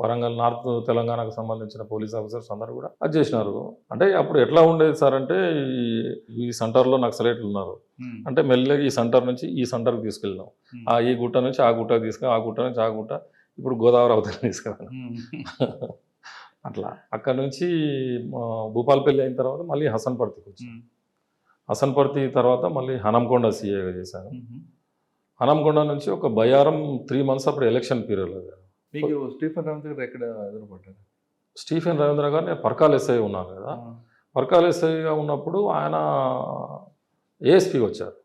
వరంగల్ నార్త్ తెలంగాణకు సంబంధించిన పోలీస్ ఆఫీసర్స్ అందరూ కూడా అది చేసినారు. అంటే అప్పుడు ఎట్లా ఉండేది సార్ అంటే ఈ సెంటర్లో నక్సలైట్లు ఉన్నారు అంటే మెల్లగా ఈ సెంటర్ నుంచి ఈ సెంటర్కి తీసుకెళ్ళినాం, ఈ గుట్ట నుంచి ఆ గుట్టకు తీసుకెళ్ళి, ఆ గుట్ట నుంచి ఆ గుట్ట, ఇప్పుడు గోదావరి అవతల తీసుకెళ్ళాను. అట్లా అక్కడ నుంచి భూపాలపల్లి అయిన తర్వాత మళ్ళీ హసన్పర్తికి వచ్చాను. హసన్పర్తి తర్వాత మళ్ళీ హనంకొండ సీఏగా చేశాను. హనంకొండ నుంచి ఒక బయారం 3 months అప్పుడు ఎలక్షన్ పీరియడ్. మీకు స్టీఫెన్ రవీంద్ర గారు ఎక్కడ ఎదురుపడ్డారు? స్టీఫెన్ రవీంద్ర గారు నేను పర్కాల్ ఎస్ఐ ఉన్నాను కదా, పర్కాల్ ఎస్ఐగా ఉన్నప్పుడు ఆయన ఏఎస్పీకి వచ్చారు,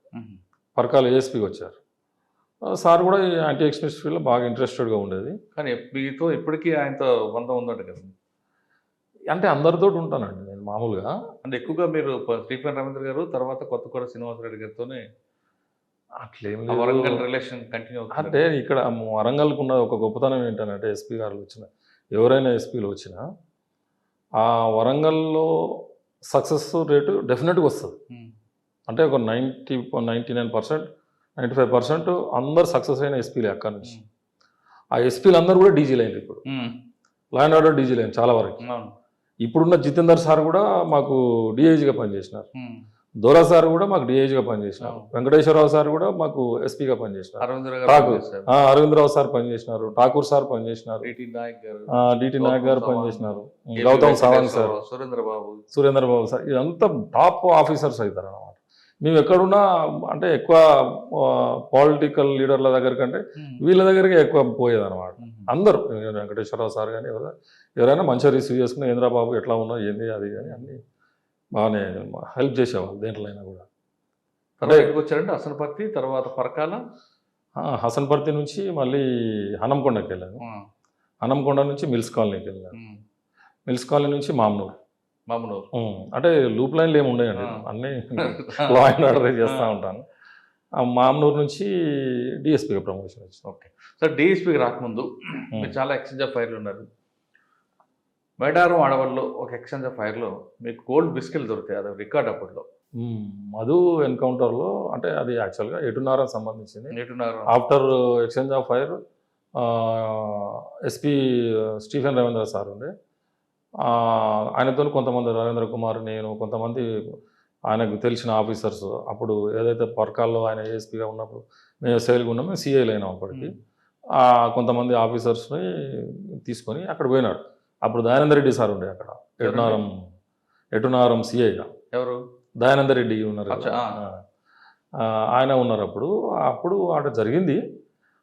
పర్కాల్ ఏఎస్పీకి వచ్చారు. సార్ కూడా ఈ యాంటీ ఎక్స్ట్రీమిస్ట్ ఫీల్డ్లో బాగా ఇంట్రెస్టెడ్గా ఉండేది. కానీ మీతో ఇప్పటికీ ఆయనతో బంధం ఉందంట కదా? అంటే అందరితో ఉంటానండి నేను మామూలుగా. అంటే ఎక్కువగా మీరు స్టీఫెన్ రవీంద్ర గారు తర్వాత కొత్తగూడ శ్రీనివాసరెడ్డి గారితోనే అట్లేం వరంగల్ రిలేషన్ కంటిన్యూ అవుతుంది. అంటే ఇక్కడ వరంగల్కు ఉన్న ఒక గొప్పతనం ఏంటంటే ఎస్పీ గారు వచ్చిన ఎవరైనా ఎస్పీలు వచ్చినా ఆ వరంగల్లో సక్సెస్ రేటు డెఫినెట్గా వస్తుంది. అంటే ఒక 99%, 95% అందరు సక్సెస్ అయిన ఎస్పీలే అక్కడి నుంచి. ఆ ఎస్పీలు అందరూ కూడా డీజీలు అయింది ఇప్పుడు. లా అండ్ ఆర్డర్ డీజీలు అయింది చాలా వరకు. ఇప్పుడున్న జితేందర్ సార్ కూడా మాకు డిఐజీగా పనిచేసినారు. దోరా సార్ కూడా మాకు డిఐజీగా పనిచేసినారు. వెంకటేశ్వరరావు సార్ కూడా మాకు ఎస్పీగా పనిచేసినారు. అరవిందరావు సార్ పనిచేసినారు. ఠాకూర్ సార్ పనిచేసినారు. డిటి నాయక్ గారు పనిచేసినారు. గౌతమ్ సావంగ్ సార్, సురేంద్రబాబు సార్, ఇదంతా టాప్ ఆఫీసర్స్ అవుతారు అన్నమాట. మేము ఎక్కడున్నా అంటే ఎక్కువ పొలిటికల్ లీడర్ల దగ్గర కంటే వీళ్ళ దగ్గరికి ఎక్కువ పోయేదన్నమాట. అందరూ వెంకటేశ్వరరావు సార్ కానీ ఎవరైనా మంచిగా రిసీవ్ చేసుకుని ఇంద్రబాబు ఎట్లా ఉన్నా ఏంది అది కానీ అన్ని బాగానే హెల్ప్ చేసేవాళ్ళు దేంట్లో అయినా కూడా. అంటే వచ్చారంటే హసన్పర్తి, తర్వాత పరకాల, హసన్పర్తి నుంచి మళ్ళీ హనంకొండకి వెళ్ళాను. హనంకొండ నుంచి మిల్స్ కాలనీకి వెళ్ళాను. మిల్స్ కాలనీ నుంచి మామనూరు. అంటే లూప్ లైన్లు ఏమి ఉండేయండి, అన్నీ లా అండ్ ఆర్డర్ చేస్తూ ఉంటాను. మామనూరు నుంచి డిఎస్పీగా ప్రమోషన్ వచ్చింది. ఓకే సార్, డిఎస్పీకి రాకముందు మీరు చాలా ఎక్స్చేంజ్ ఆఫ్ ఫైర్లు ఉన్నారు. మేడారం అడవుల్లో ఒక ఎక్స్చేంజ్ ఆఫ్ ఫైర్లో మీకు గోల్డ్ బిస్కెట్లు దొరుకుతాయి, అది రికార్డ్ అప్పట్లో. మధు ఎన్కౌంటర్లో అంటే అది యాక్చువల్గా ఎటునారం సంబంధించింది. After exchange of fire SP Stephen Ravindra sir ఉండే, ఆయనతో కొంతమంది రవీంద్ర కుమార్, నేను, కొంతమంది ఆయనకు తెలిసిన ఆఫీసర్స్, అప్పుడు ఏదైతే పర్కాల్లో ఆయన ఏఎస్పీగా ఉన్నప్పుడు మేము ఎస్ఐలుగా ఉన్నాం, మేము సిఐలు అయినాం అప్పటికి. కొంతమంది ఆఫీసర్స్ని తీసుకొని అక్కడ పోయినాడు. అప్పుడు దయానంద రెడ్డి సార్ ఉండే అక్కడ, ఎటునారం సిఐగా. ఎవరు? దయానంద రెడ్డి ఉన్నారు, ఆయన ఉన్నారు. అప్పుడు ఆడ జరిగింది,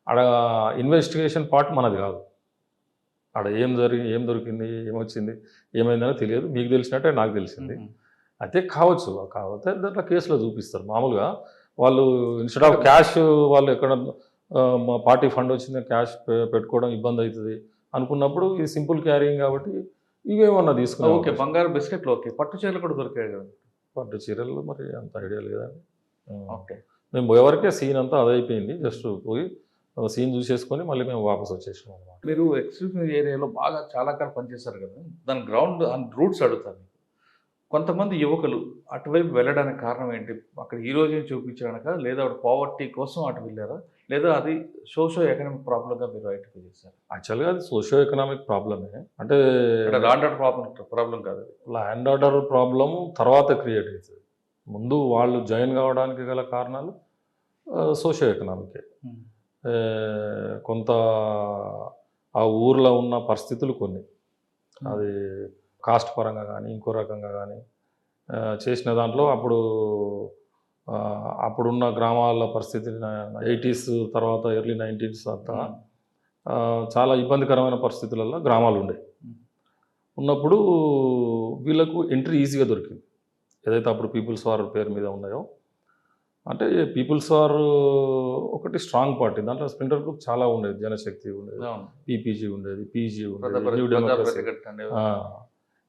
ఆడ ఇన్వెస్టిగేషన్ పార్ట్ మనది కాదు. ఆడ ఏం దొరికింది, ఏమొచ్చింది, ఏమైందనో తెలియదు. మీకు తెలిసినట్టే నాకు తెలిసింది. అయితే కావచ్చు దాంట్లో కేసులో చూపిస్తారు. మామూలుగా వాళ్ళు ఇన్స్టెడ్ ఆఫ్ క్యాష్, వాళ్ళు ఎక్కడ పార్టీ ఫండ్ వచ్చింది క్యాష్ పెట్టుకోవడం ఇబ్బంది అవుతుంది అనుకున్నప్పుడు ఇది సింపుల్ క్యారింగ్ కాబట్టి ఇవేమన్నా తీసుకున్నాం. ఓకే, బంగారు బిస్కెట్లు ఓకే. పట్టు చీరలు కూడా దొరికాయి కదా? పట్టు చీరలు మరి అంత ఐడియా లేదండి. ఓకే, మేము పోయేవరకే సీన్ అంతా అదైపోయింది. జస్ట్ పోయి సీన్ చూసేసుకొని మళ్ళీ మేము వాపస్ వచ్చేసాం అనమాట. మీరు ఎక్స్క్లూజివ్ ఏరియాలో బాగా చాలా కాలం పనిచేశారు కదా, దాని గ్రౌండ్ రూట్స్ అడుగుతాను. కొంతమంది యువకులు అటువైపు వెళ్ళడానికి కారణం ఏంటి? అక్కడ హీరోయిజం చూపించడానిక, లేదా అక్కడ పావర్టీ కోసం అటు వెళ్ళారా, లేదా అది సోషో ఎకనామిక్ ప్రాబ్లంగా మీరు ఐడెంటిఫై చేశారు? యాక్చువల్గా అది సోషో ఎకనామిక్ ప్రాబ్లమే. అంటే ల్యాండ్ ఆర్డర్ ప్రాబ్లం కాదు, ల్యాండ్ ఆర్డర్ ప్రాబ్లం తర్వాత క్రియేట్ అవుతుంది. ముందు వాళ్ళు జాయిన్ కావడానికి గల కారణాలు సోషో ఎకనామికే. కొంత ఆ ఊర్లో ఉన్న పరిస్థితులు కొన్ని, అది కాస్ట్ పరంగా కానీ ఇంకో రకంగా కానీ చేసిన దాంట్లో అప్పుడున్న గ్రామాల పరిస్థితి 80s తర్వాత ఎర్లీ 90s అంతా చాలా ఇబ్బందికరమైన పరిస్థితులలో గ్రామాలు ఉన్నప్పుడు వీళ్ళకు ఎంట్రీ ఈజీగా దొరికింది. ఏదైతే అప్పుడు పీపుల్స్ వార్ పేరు మీద ఉన్నాయో, అంటే పీపుల్స్ వార్ ఒకటి స్ట్రాంగ్ పార్టీ, దాంట్లో స్ప్లింటర్ గ్రూప్ చాలా ఉండేది. జనశక్తి ఉండేది, పీపీజీ ఉండేది, పీజీ ఉండేది, న్యూ డెమోక్రసీ,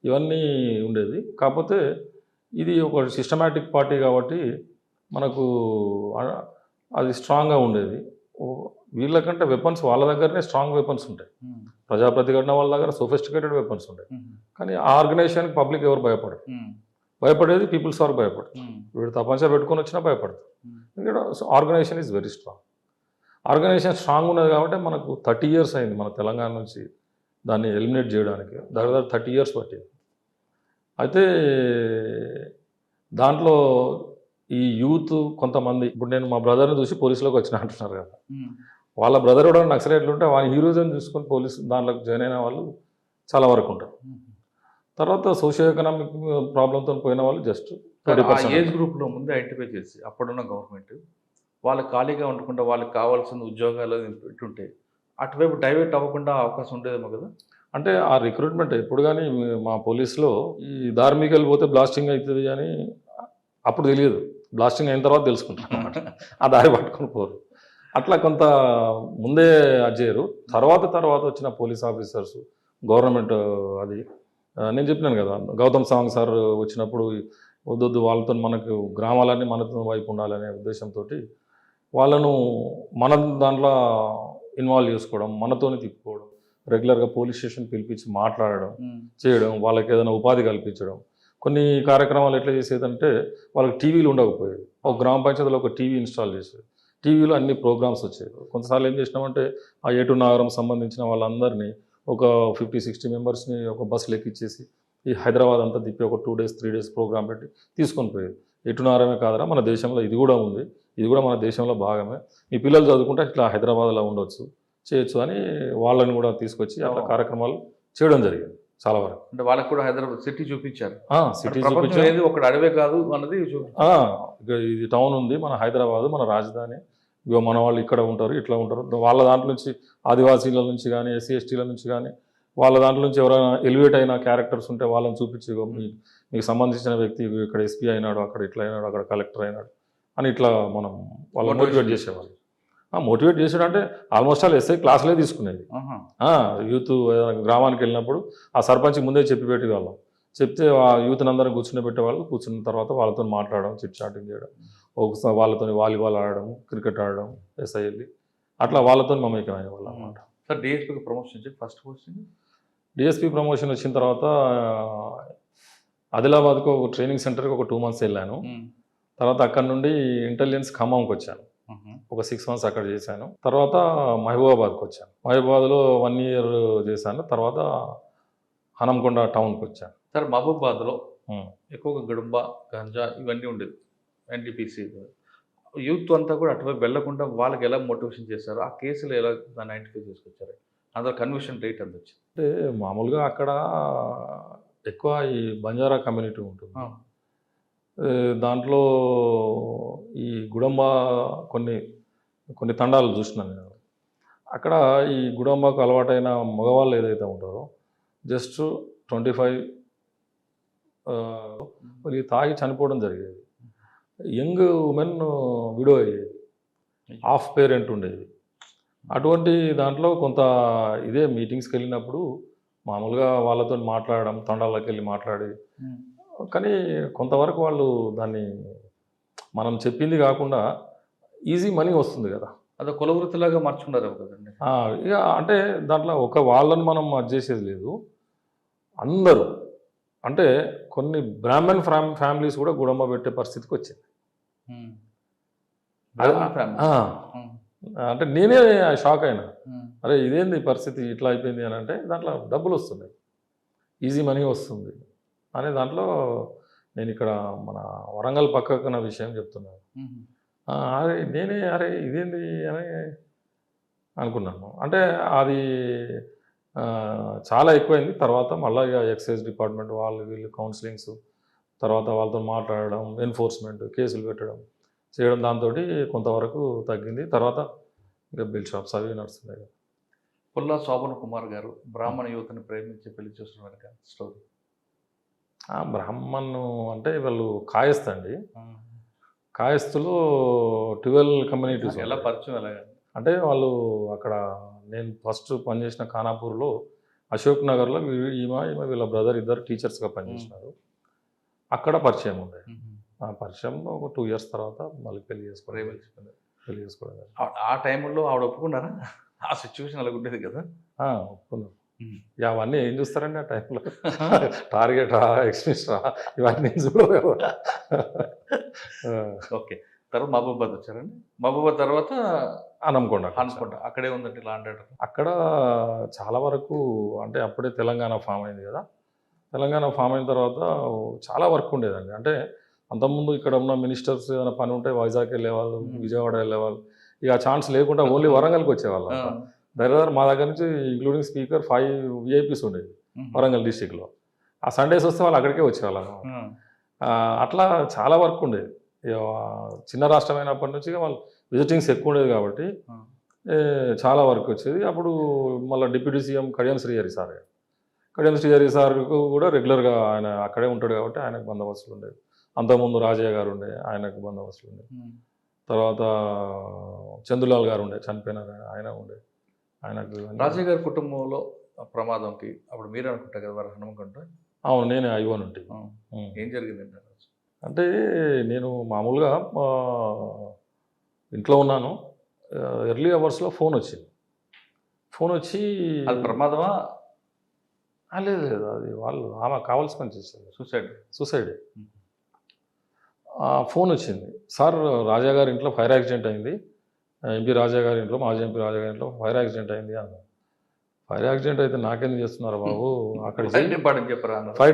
ఇవన్నీ ఉండేది. కాకపోతే ఇది ఒక సిస్టమాటిక్ పార్టీ కాబట్టి మనకు అది స్ట్రాంగ్గా ఉండేది. వీళ్ళకంటే వెపన్స్ వాళ్ళ దగ్గరనే స్ట్రాంగ్ వెపన్స్ ఉంటాయి. ప్రజాప్రతిఘటన వాళ్ళ దగ్గర సోఫిస్టికేటెడ్ వెపన్స్ ఉంటాయి. కానీ ఆ ఆర్గనైజేషన్కి పబ్లిక్ ఎవరు భయపడరు. భయపడేది పీపుల్స్ వారు భయపడరు. వీడు తపంచా పెట్టుకొని వచ్చినా భయపడతారు. ఎందుకంటే organisation is very strong. Organisation strong ఉన్నది కాబట్టి మనకు 30 years అయింది మన తెలంగాణ నుంచి దాన్ని ఎలిమినేట్ చేయడానికి. దగ్గర 30 years పట్టింది. అయితే దాంట్లో ఈ యూత్ కొంతమంది, ఇప్పుడు నేను మా బ్రదర్ని చూసి పోలీసులోకి వచ్చిన అంటున్నారు కదా, వాళ్ళ బ్రదర్ కూడా నక్సలైట్లు ఉంటే వాళ్ళ హీరోజన్ చూసుకొని పోలీసు దాంట్లోకి జాయిన్ అయిన వాళ్ళు చాలా వరకు ఉంటారు. తర్వాత సోషియో ఎకనామిక్ ప్రాబ్లంతో పోయిన వాళ్ళు జస్ట్ ఏజ్ గ్రూప్లో ముందే ఐడెంటిఫై చేసి అప్పుడున్న గవర్నమెంట్ వాళ్ళు ఖాళీగా ఉండకుండా వాళ్ళకి కావాల్సిన ఉద్యోగాలు పెట్టుంటే అటువైపు డైవర్ట్ అవ్వకుండా అవకాశం ఉండేదేమో కదా. అంటే ఆ రిక్రూట్మెంట్ ఎప్పుడు కానీ మా పోలీసులో ఈ ధార్మికలు పోతే బ్లాస్టింగ్ అవుతుంది అని అప్పుడు తెలియదు. బ్లాస్టింగ్ అయిన తర్వాత తెలుసుకుంటాం అన్నమాట. ఆ దారి పట్టుకొని పోరు. అట్లా కొంత ముందే అజ్జేయరు. తర్వాత వచ్చిన పోలీస్ ఆఫీసర్స్ గవర్నమెంట్ అది నేను చెప్పినాను కదా, గౌతమ్ సావంగ్ సార్ వచ్చినప్పుడు వద్దొద్దు వాళ్ళతో మనకు గ్రామాలన్నీ మనతో వైపు ఉండాలనే ఉద్దేశంతో వాళ్ళను మన దాంట్లో ఇన్వాల్వ్ చేసుకోవడం, మనతోనే తిప్పుకోవడం, రెగ్యులర్గా పోలీస్ స్టేషన్ పిలిపించి మాట్లాడడం చేయడం, వాళ్ళకి ఏదైనా ఉపాధి కల్పించడం, కొన్ని కార్యక్రమాలు ఎట్లా చేసేదంటే వాళ్ళకి టీవీలు ఉండకపోయేది, ఒక గ్రామ పంచాయతీలో ఒక టీవీ ఇన్స్టాల్ చేసేది, టీవీలో అన్ని ప్రోగ్రామ్స్ వచ్చేవి. కొంతసార్లు ఏం చేసినామంటే ఆ ఏటూరు నాగరం సంబంధించిన వాళ్ళందరినీ ఒక 50-60 మెంబర్స్ని ఒక బస్సులు ఎక్కిచ్చేసి ఈ హైదరాబాద్ అంతా తిప్పి ఒక 2 days 3 days ప్రోగ్రామ్ పెట్టి తీసుకొని పోయేది. ఏటూరు నాగరమే కాదరా, మన దేశంలో ఇది కూడా ఉంది, ఇది కూడా మన దేశంలో భాగమే, మీ పిల్లలు చదువుకుంటే ఇట్లా హైదరాబాద్లో ఉండొచ్చు, చేయొచ్చు అని వాళ్ళని కూడా తీసుకొచ్చి అట్లా కార్యక్రమాలు చేయడం జరిగింది చాలా వరకు. అంటే వాళ్ళకి కూడా హైదరాబాద్ సిటీ చూపించారు. సిటీ ప్రపంచం ఏది ఒక అడవే కాదు అన్నది ఇది టౌన్ ఉంది, మన హైదరాబాద్ మన రాజధాని, ఇగో మన వాళ్ళు ఇక్కడ ఉంటారు, ఇట్లా ఉంటారు. వాళ్ళ దాంట్లో నుంచి ఆదివాసీల నుంచి కానీ ఎస్సీ ఎస్టీల నుంచి కానీ వాళ్ళ దాంట్లో నుంచి ఎవరైనా ఎలివేట్ అయిన క్యారెక్టర్స్ ఉంటే వాళ్ళని చూపించి మీకు సంబంధించిన వ్యక్తి ఇక్కడ ఎస్పీ అయినాడు, అక్కడ ఇట్లా అయినాడు, అక్కడ కలెక్టర్ అయినాడు అని ఇట్లా మనం వాళ్ళని మోటివేట్ చేసేవాళ్ళు. మోటివేట్ చేసాడు అంటే ఆల్మోస్ట్ ఆల్ ఎస్ఐ క్లాసులే తీసుకునేది. యూత్ గ్రామానికి వెళ్ళినప్పుడు ఆ సర్పంచ్కి ముందే చెప్పి పెట్టేవాళ్ళం, చెప్తే ఆ యూత్ని అందరం కూర్చుని పెట్టేవాళ్ళు. కూర్చున్న తర్వాత వాళ్ళతో మాట్లాడడం, చిట్ చాటింగ్ చేయడం, ఒకసారి వాళ్ళతో వాలీబాల్ ఆడడం, క్రికెట్ ఆడడం, ఎస్ఐ వెళ్ళి అట్లా వాళ్ళతో మమేకం అయ్యేవాళ్ళు అన్నమాట. సార్ డిఎస్పీకి ప్రమోషన్ వచ్చి ఫస్ట్ పోస్టింగ్? డిఎస్పీ ప్రమోషన్ వచ్చిన తర్వాత ఆదిలాబాద్కు ఒక ట్రైనింగ్ సెంటర్కి ఒక 2 months వెళ్ళాను. తర్వాత అక్కడ నుండి ఇంటెలిజెన్స్ ఖమ్మంకి వచ్చాను, ఒక 6 months అక్కడ చేశాను. తర్వాత మహబూబాబాద్కి వచ్చాను, మహబూబాబాద్లో 1 year చేశాను. తర్వాత హనంకొండ టౌన్కి వచ్చాను. సార్ మహబూబాబాద్లో ఎక్కువగా గడుంబ గంజా ఇవన్నీ ఉండేది, ఎన్టీపీసీ. యూత్ అంతా కూడా అటువైపు వెళ్లకుండా వాళ్ళకి ఎలా మోటివేషన్ చేశారు, ఆ కేసులు ఎలా దాన్ని ఐడెంటిఫై చేసుకొచ్చారు, అందులో కన్విక్షన్ రేట్ ఎంత వచ్చింది? అంటే మామూలుగా అక్కడ ఎక్కువ ఈ బంజారా కమ్యూనిటీ ఉంటుంది. దాంట్లో ఈ గుడంబ కొన్ని తండాలు చూసినాను నేను. అక్కడ ఈ గుడంబకు అలవాటైన మగవాళ్ళు ఏదైతే ఉంటారో జస్ట్ 25 మరి తాగి చనిపోవడం జరిగేది. యంగ్ ఉమెన్ విడో అయ్యేది, హాఫ్ పేరెంట్ ఉండేది. అటువంటి దాంట్లో కొంత ఇదే మీటింగ్స్కి వెళ్ళినప్పుడు మామూలుగా వాళ్ళతో మాట్లాడడం, తండాలకు వెళ్ళి మాట్లాడి, కానీ కొంతవరకు వాళ్ళు దాన్ని మనం చెప్పింది కాకుండా ఈజీ మనీ వస్తుంది కదా, అదే కులవృత్తిలాగా మార్చుకున్నారు కదండి. ఇక అంటే దాంట్లో ఒక వాళ్ళని మనం చేసేది లేదు, అందరూ అంటే కొన్ని బ్రాహ్మణ్ ఫ్యామిలీస్ కూడా గుడమ్మ పెట్టే పరిస్థితికి వచ్చింది. అంటే నేనే షాక్ అయినా, అరే ఇదేంది పరిస్థితి ఇట్లా అయిపోయింది అని. అంటే దాంట్లో డబ్బులు వస్తున్నాయి, ఈజీ మనీ వస్తుంది అనే దాంట్లో నేను ఇక్కడ మన వరంగల్ పక్కన విషయం చెప్తున్నాను. అరే ఇదేంది అని అనుకున్నాను. అంటే అది చాలా ఎక్కువైంది. తర్వాత మళ్ళీ ఇక ఎక్సైజ్ డిపార్ట్మెంట్ వాళ్ళు వీళ్ళు కౌన్సిలింగ్స్, తర్వాత వాళ్ళతో మాట్లాడడం, ఎన్ఫోర్స్మెంట్ కేసులు పెట్టడం చేయడం, దాంతో కొంతవరకు తగ్గింది. తర్వాత ఇక బిల్ షాప్స్ అవి నడుస్తున్నాయి. పుల్లా శోభన్ కుమార్ గారు బ్రాహ్మణ యువతని ప్రేమించి పెళ్లి చేస్తున్నారు కదా స్టోరీ. బ్రాహ్మణ్ అంటే వాళ్ళు కాయస్థండి, కాయస్థులో 12 కమ్యూనిటీస్. ఎలా పరిచయం ఎలాగ అంటే వాళ్ళు అక్కడ నేను ఫస్ట్ పనిచేసిన ఖానాపూర్లో అశోక్ నగర్లో ఈమె వీళ్ళ బ్రదర్ ఇద్దరు టీచర్స్గా పనిచేసినారు. అక్కడ పరిచయం ఉండే. ఆ పరిచయం ఒక 2 years తర్వాత మళ్ళీ పెళ్లి చేసుకోవడం. ఆ టైంలో ఆవిడ ఒప్పుకున్నారా? ఆ సిచ్యువేషన్ అలా ఉండేది కదా. ఒప్పుకున్నారు. అవన్నీ ఏం చూస్తారండి ఆ టైంలో, టార్గెట్ రా, ఎక్స్ట్రీమిస్ట్ రా, ఇవన్నీ చూడలేవు. ఓకే, తర్వాత మహబూబాబాద్ వచ్చారండి. మహబూబాబాద్ తర్వాత హనంకొండ. అక్కడే ఉందండి ల్యాండ్ ఆర్డర్. అక్కడ చాలా వరకు అంటే అప్పుడే తెలంగాణ ఫామ్ అయింది కదా. తెలంగాణ ఫామ్ అయిన తర్వాత చాలా వర్క్ ఉండేదండి. అంటే అంతకుముందు ఇక్కడ ఉన్న మినిస్టర్స్ ఏదైనా పని ఉంటే వైజాగ్ వెళ్ళేవాళ్ళు, విజయవాడ వెళ్ళేవాళ్ళు. ఇక ఆ ఛాన్స్ లేకుండా ఓన్లీ వరంగల్కి వచ్చేవాళ్ళు. దగ్గర మా దగ్గర నుంచి ఇంక్లూడింగ్ స్పీకర్ 5 VIPs ఉండేది వరంగల్ డిస్టిక్లో. ఆ సండేస్ వస్తే వాళ్ళు అక్కడికే వచ్చేవాళ్ళు. అట్లా చాలా వర్క్ ఉండేది. చిన్న రాష్ట్రం అయినప్పటి నుంచి వాళ్ళు విజిటింగ్స్ ఎక్కువ ఉండేది కాబట్టి చాలా వర్క్ వచ్చేది. అప్పుడు మళ్ళీ డిప్యూటీ సీఎం కడియం శ్రీహరి సార్కు కూడా రెగ్యులర్గా ఆయన అక్కడే ఉంటాడు కాబట్టి ఆయనకు బందోబస్తులు ఉండేది. అంతకుముందు రాజయ్య గారు ఉండే, ఆయనకు బందోబస్తులు ఉండేది. తర్వాత చందులాల్ గారు ఉండే, చనిపోయినారు, ఆయన ఉండే. ఆయనకు రాజయ్య గారి కుటుంబంలో ప్రమాదంకి అప్పుడు మీరే అనుకుంటా కదా వారు హనుమకొండ? అవును, నేనే ఐవన్ ఉంటే. ఏం జరిగిందండి? అంటే నేను మామూలుగా ఇంట్లో ఉన్నాను, ఎర్లీ అవర్స్లో ఫోన్ వచ్చి అది ప్రమాదమా? లేదు లేదు, అది వాళ్ళు ఆమె కావాల్సి పని చేసింది, సూసైడ్. ఫోన్ వచ్చింది, సార్ రాజా గారి ఇంట్లో ఫైర్ యాక్సిడెంట్ అయింది, ఎంపీ రాజా గారి ఇంట్లో, మాజీ ఎంపీ రాజా గారి ఇంట్లో ఫైర్ యాక్సిడెంట్ అయింది అన్న. ఫైర్ యాక్సిడెంట్ అయితే నాకేం చేస్తున్నారు బాబు, అక్కడ ఫైర్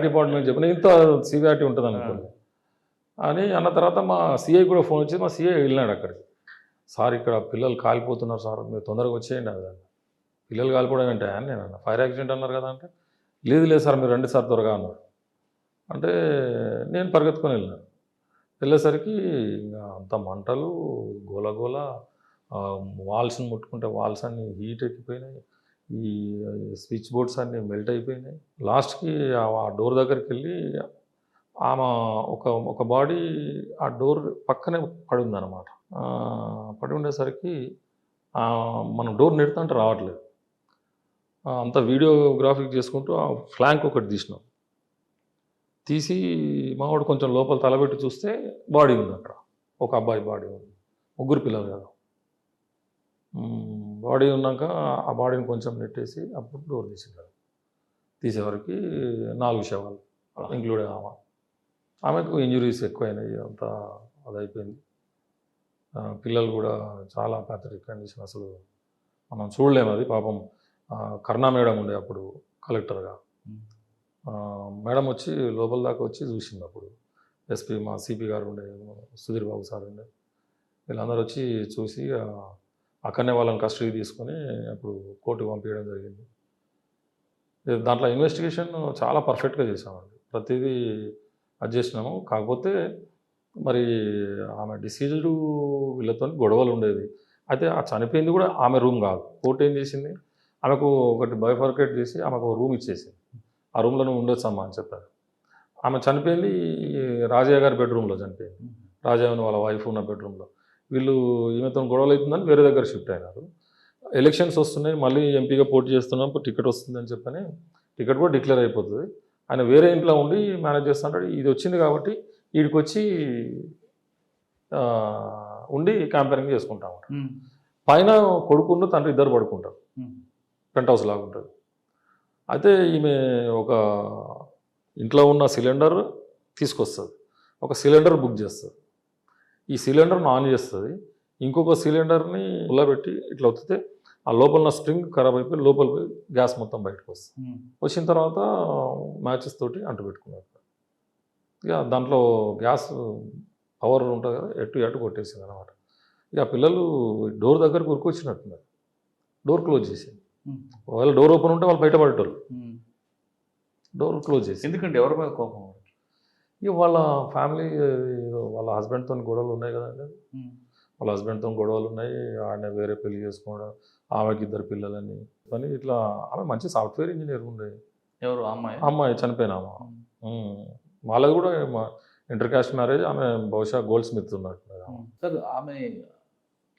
డిపార్ట్మెంట్ చెప్పిన ఇంత సివియారిటీ ఉంటుంది అనుకోండి అని అన్న తర్వాత మా సిఐ కూడా ఫోన్ వచ్చి, మా సిఐ వెళ్ళినాడు అక్కడికి. సార్ ఇక్కడ పిల్లలు కాలిపోతున్నారు సార్, మీరు తొందరగా వచ్చేయండి అది. పిల్లలు కాలిపోవడం ఏంటి అని నేను అన్న. ఫైర్ యాక్సిడెంట్ అన్నారు కదా అంటే, లేదు లేదు సార్ మీరు రండి సార్ త్వరగా అన్నారు. అంటే నేను పరిగెత్తుకొని వెళ్ళినాను. వెళ్ళేసరికి ఇంకా అంత మంటలు, గోల, వాల్స్ని ముట్టుకుంటే వాల్స్ అన్నీ హీట్ ఎక్కిపోయినాయి, ఈ స్విచ్ బోర్డ్స్ అన్నీ మెల్ట్ అయిపోయినాయి. లాస్ట్కి ఆ డోర్ దగ్గరికి వెళ్ళి ఆమె ఒక బాడీ ఆ డోర్ పక్కనే పడి ఉందన్నమాట. పడి ఉండేసరికి మనం డోర్ నెడుతుంటే రావట్లేదు. అంత వీడియోగ్రాఫిక్ చేసుకుంటూ ఆ ఫ్లాంక్ ఒకటి తీసినాం. తీసి మావాడు కొంచెం లోపల తలబెట్టి చూస్తే బాడీ ఉంది అక్కడ, ఒక అబ్బాయి బాడీ ఉంది, 3 పిల్లలు కదా. బాడీ ఉన్నాక ఆ బాడీని కొంచెం నెట్టేసి అప్పుడు డోర్ తీసేవరకు 4 శవాలు ఇంక్లూడ్ ఆమెకు ఇంజురీస్ ఎక్కువైనాయి, అంతా అదైపోయింది. పిల్లలు కూడా చాలా ప్యాథటిక్ కండిషన్, అసలు మనం చూడలేము అది. పాపం కరుణా మేడం ఉండే అప్పుడు కలెక్టర్గా, మేడం వచ్చి లోపల దాకా వచ్చి చూసింది. అప్పుడు ఎస్పీ మా సిపి గారు ఉండే, సుధీర్ బాబు సార్ ఉండే, వీళ్ళందరూ వచ్చి చూసి అక్కడనే వాళ్ళని కస్టడీ తీసుకొని అప్పుడు కోర్టుకు పంపించడం జరిగింది. దాంట్లో ఇన్వెస్టిగేషన్ చాలా పర్ఫెక్ట్గా చేసామండి, ప్రతిదీ అది చేసినాము. కాకపోతే మరి ఆమె డిసీజ్డ్ వీళ్ళతో గొడవలు ఉండేది. అయితే ఆ చనిపోయింది కూడా ఆమె రూమ్ కాదు. కోర్టు ఏం చేసింది, ఆమెకు ఒకటి బైఫర్కేట్ చేసి ఆమెకు ఒక రూమ్ ఇచ్చేసింది. ఆ రూమ్లో నువ్వు ఉండొచ్చమ్మా అని చెప్పారు. ఆమె చనిపోయింది రాజయ్య గారి బెడ్రూమ్లో చనిపోయింది, రాజయ్య వాళ్ళ వైఫ్ ఉన్న బెడ్రూమ్లో. వీళ్ళు ఈమెతో గొడవలు అవుతుందని వేరే దగ్గర షిఫ్ట్ అయినారు. ఎలక్షన్స్ వస్తున్నాయి, మళ్ళీ ఎంపీగా పోటీ చేస్తున్నాం, టికెట్ వస్తుందని చెప్పని టికెట్ కూడా డిక్లేర్ అయిపోతుంది. ఆయన వేరే ఇంట్లో ఉండి మేనేజ్ చేస్తుంటాడు. ఇది వచ్చింది కాబట్టి వీడికి వచ్చి ఉండి క్యాంపెయినింగ్ చేసుకుంటాం. పైన కొడుకున్న తండ్రి ఇద్దరు పడుకుంటారు, పెంట్ హౌస్ లాగా ఉంటుంది. అయితే ఈమె ఒక ఇంట్లో ఉన్న సిలిండర్ తీసుకొస్తుంది, ఒక సిలిండర్ బుక్ చేస్తుంది, ఈ సిలిండర్ని ఆన్ చేస్తుంది, ఇంకొక సిలిండర్ని ఉల్లబెట్టి ఇట్లా వస్తే ఆ లోపల స్ప్రింగ్ ఖరాబ్ అయిపోయి లోపల పోయి గ్యాస్ మొత్తం బయటకు వస్తుంది. వచ్చిన తర్వాత మ్యాచెస్ తోటి అంటు పెట్టుకున్నారు. ఇక దాంట్లో గ్యాస్ పవర్ ఉంటుంది కదా, ఎటు కొట్టేసింది అనమాట. ఇక పిల్లలు డోర్ దగ్గరకు ఉరికొచ్చినట్టున్నారు, డోర్ క్లోజ్ చేసింది. ఒకవేళ డోర్ ఓపెన్ ఉంటే వాళ్ళు బయటపడేటోళ్ళు, డోర్ క్లోజ్ చేసి. ఎందుకంటే ఎవరి మీద కోపం? ఇక వాళ్ళ ఫ్యామిలీ, వాళ్ళ హస్బెండ్తో గొడవలు ఉన్నాయి కదండి, వాళ్ళ హస్బెండ్తో గొడవలు ఉన్నాయి. ఆయన వేరే పెళ్లి చేసుకోవడం, ఆమెకి 2 పిల్లలని అని ఇట్లా. ఆమె మంచి సాఫ్ట్వేర్ ఇంజనీర్ ఉండే. ఎవరు అమ్మాయి చనిపోయిన వాళ్ళది కూడా ఇంటర్ క్యాస్ట్ మ్యారేజ్. ఆమె బహుశా గోల్డ్ స్మిత్ ఉన్నట్టు. సార్ ఆమె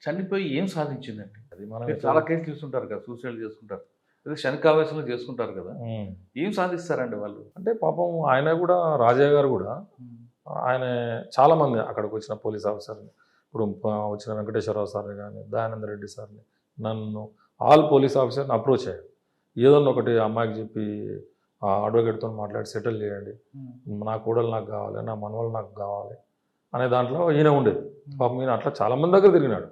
చనిపోయి ఏం సాధించిందండి? అది మనం చాలా కేసులు చూస్తుంటారు కదా, సూసైడ్ చేసుకుంటారు, అదే శనికావేశంలో చేసుకుంటారు కదా, ఏం సాధిస్తారండి వాళ్ళు? అంటే పాపం ఆయన కూడా, రాజయ్య గారు కూడా, ఆయన చాలామంది అక్కడికి వచ్చిన పోలీస్ ఆఫీసర్ని, ఇప్పుడు వచ్చిన వెంకటేశ్వరరావు సార్ని కానీ, దయానంద రెడ్డి సార్ని, నన్ను, ఆల్ పోలీస్ ఆఫీసర్ని అప్రోచ్ అయ్యాడు. ఏదన్నా ఒకటి అమ్మాయికి చెప్పి అడ్వకేట్తో మాట్లాడి సెటిల్ చేయండి, నా కూడలు నాకు కావాలి, నా మనవలు నాకు కావాలి అనే దాంట్లో ఈయన ఉండేది. పాపం ఈయన అట్లా చాలామంది దగ్గర తిరిగినాడు,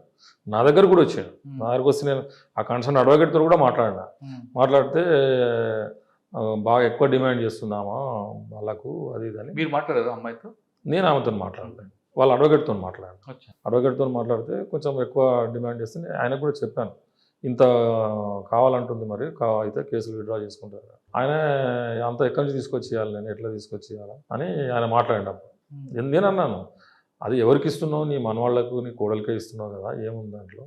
నా దగ్గర కూడా వచ్చాడు. నా దగ్గరకు వస్తే నేను ఆ కన్సర్న్ అడ్వకేట్తో కూడా మాట్లాడితే బాగా ఎక్కువ డిమాండ్ చేస్తున్నామా వాళ్ళకు, అది ఇదని. మీరు మాట్లాడారు అమ్మాయితో? నేను ఆమెతో మాట్లాడలేదు, వాళ్ళ అడ్వకేట్తో మాట్లాడాను. అడ్వకేట్తో మాట్లాడితే కొంచెం ఎక్కువ డిమాండ్ చేస్తే ఆయనకు కూడా చెప్పాను, ఇంత కావాలంటుంది, మరి అయితే కేసులు విత్డ్రా చేసుకుంటారు. ఆయన అంత ఎక్కడి నుంచి తీసుకొచ్చి ఇవ్వాలి, నేను ఎట్లా తీసుకొచ్చి ఇవ్వాలి అని ఆయన మాట్లాడినప్పుడు నేను అన్నాను, అది ఎవరికి ఇస్తున్నావు, నీ మనవాళ్లకు నీ కోడలికే ఇస్తున్నావు కదా, ఏముంది దాంట్లో,